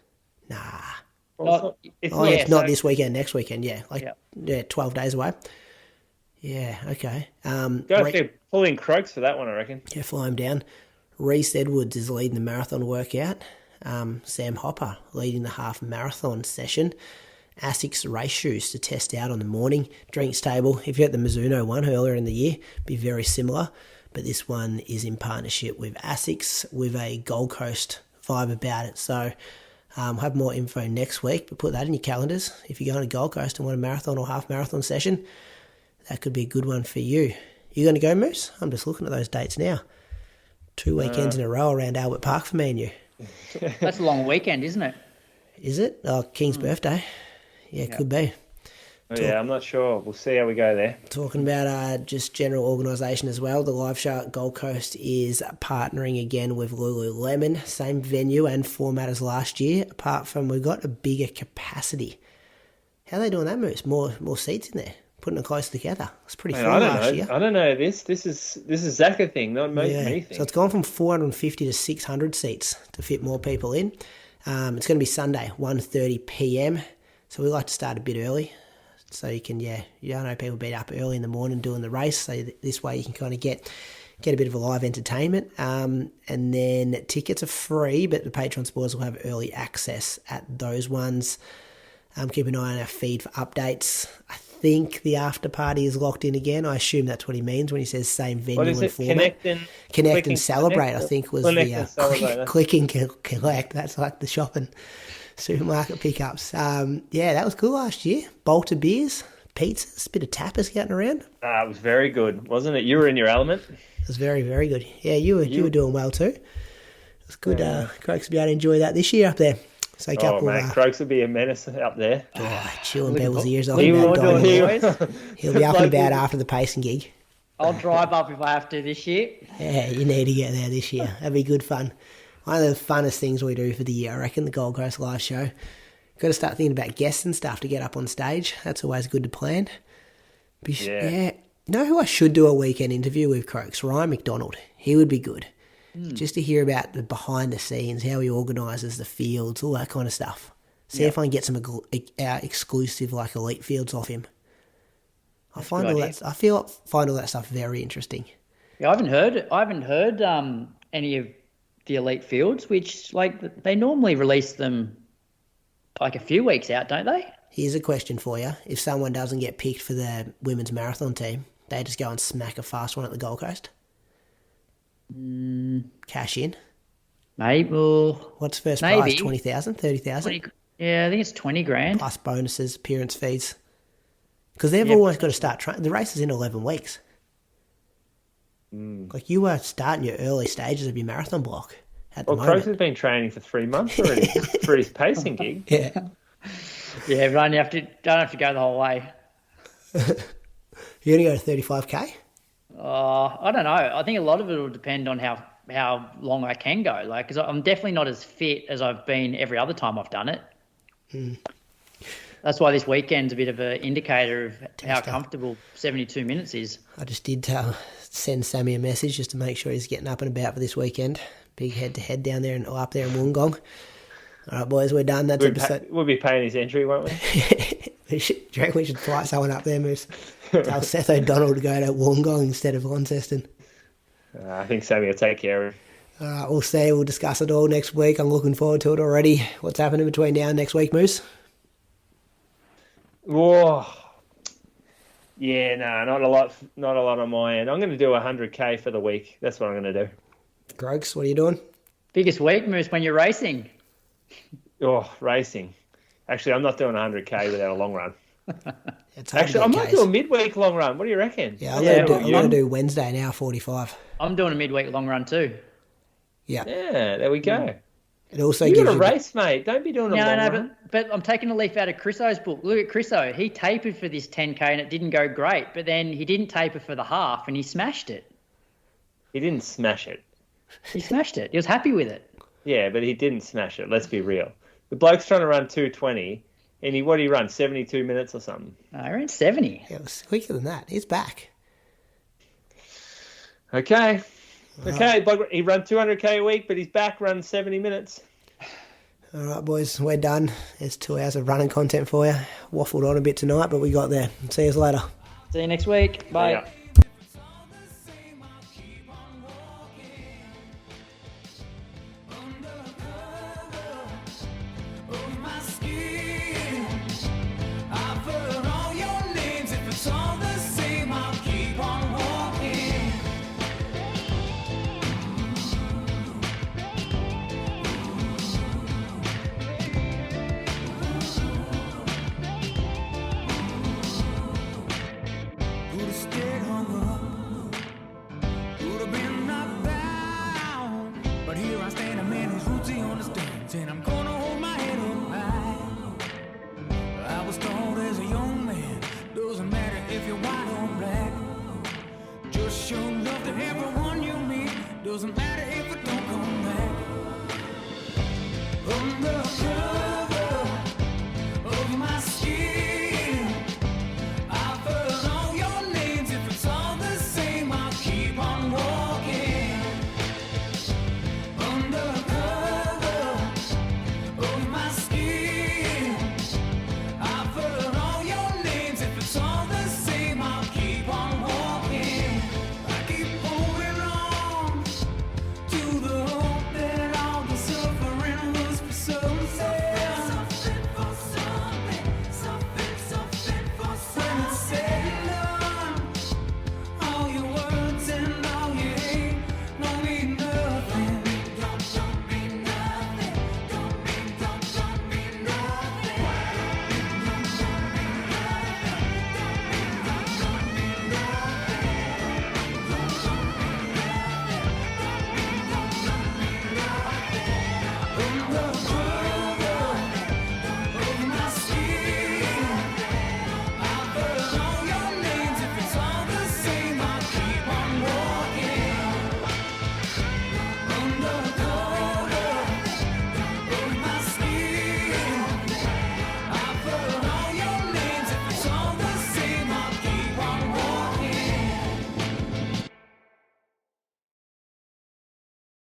Nah. It's not this weekend, next weekend, yeah. 12 days away. Yeah, okay. Pulling Croaks for that one, I reckon. Yeah, fly him down. Reese Edwards is leading the marathon workout. Sam Hopper leading the half marathon session. ASICS race shoes to test out on the morning. Drinks table, if you had the Mizuno one earlier in the year, be very similar. But this one is in partnership with ASICS with a Gold Coast vibe about it. So we'll have more info next week, but put that in your calendars. If you're going to Gold Coast and want a marathon or half marathon session, that could be a good one for you. You going to go, Moose? I'm just looking at those dates now. 2 weekends in a row around Albert Park for me and you. That's a long weekend, isn't it? Is it? Oh, King's birthday. Yeah, it could be. I'm not sure. We'll see how we go there. Talking about just general organisation as well, the live show at Gold Coast is partnering again with Lululemon, same venue and format as last year, apart from we've got a bigger capacity. How are they doing that, Moose? More seats in there, putting it closer together. It's pretty full last year. I don't know this. This is Zach a thing, not me thing. So it's gone from 450 to 600 seats to fit more people in. It's going to be Sunday, 1:30pm. So we like to start a bit early. So you can, I know people be up early in the morning doing the race. So this way you can kind of get a bit of a live entertainment. And then tickets are free, but the Patreon supporters will have early access at those ones. Keep an eye on our feed for updates. I think the after party is locked in again. I assume that's what he means when he says same venue and format. Connect and celebrate, I think was the click and collect. That's like the shopping. Supermarket pickups. That was cool last year. Bolter beers, pizzas, bit of tapas getting around. It was very good, wasn't it? You were in your element. It was very, very good. Yeah, you were doing well too. It was good. Croaks will be able to enjoy that this year up there. So Croaks will be a menace up there. Chewing Bevel's ears off. He'll be up and about after the pacing gig. I'll drive up if I have to this year. Yeah, you need to get there this year. That'd be good fun. One of the funnest things we do for the year, I reckon, the Gold Coast live show. Got to start thinking about guests and stuff to get up on stage. That's always good to plan. You know who I should do a weekend interview with, Croaks? Ryan McDonald. He would be good. Just to hear about the behind the scenes, how he organises the fields, all that kind of stuff. See if I can get some exclusive like elite fields off him. I find all that stuff very interesting. Yeah, I haven't heard any of the elite fields, which they normally release them like a few weeks out, don't they? Here's a question for you. If someone doesn't get picked for the women's marathon team, they just go and smack a fast one at the Gold Coast? Cash in? Maybe. Well, what's first prize? 20,000? 30,000? Yeah, I think it's 20 grand. Plus bonuses, appearance fees. Because they've always got to start training. The race is in 11 weeks. Like you were starting your early stages of your marathon block at the moment. Croaks has been training for 3 months already for his pacing gig. Yeah. Yeah, but don't have to go the whole way. You're going to go to 35k? I don't know. I think a lot of it will depend on how long I can go. Because I'm definitely not as fit as I've been every other time I've done it. That's why this weekend's a bit of an indicator of how comfortable 72 minutes is. I just did send Sammy a message just to make sure he's getting up and about for this weekend. Big head-to-head down there and up there in Wollongong. All right, boys, we're done. That's episode. We'll be paying his entry, won't we? Do you reckon we should fly someone up there, Moose? Tell Seth O'Donnell to go to Wollongong instead of Launceston. I think Sammy will take care of him. All right, we'll see. We'll discuss it all next week. I'm looking forward to it already. What's happening between now and next week, Moose? Whoa. Yeah, no, not a lot on my end. I'm going to do 100K for the week. That's what I'm going to do. Grogs, what are you doing? Biggest week, Moose, when you're racing. Oh, racing. Actually, I'm not doing 100K without a long run. Actually, I might do a midweek long run. What do you reckon? Yeah, I'm going to do Wednesday now, 45. I'm doing a midweek long run too. Yeah. Yeah, there we go. It also you gives got a you race, mate. Don't be doing a long run. But I'm taking a leaf out of Chriso's book. Look at Chriso. He tapered for this 10K and it didn't go great, but then he didn't taper for the half and he smashed it. He didn't smash it. He smashed it. He was happy with it. Yeah, but he didn't smash it. Let's be real. The bloke's trying to run 2:20, and what did he run? 72 minutes or something? I ran 70. Yeah, it was quicker than that. He's back. Okay. Okay, he ran 200K a week, but he's back running 70 minutes. All right, boys, we're done. There's 2 hours of running content for you. Waffled on a bit tonight, but we got there. See you later. See you next week. Bye.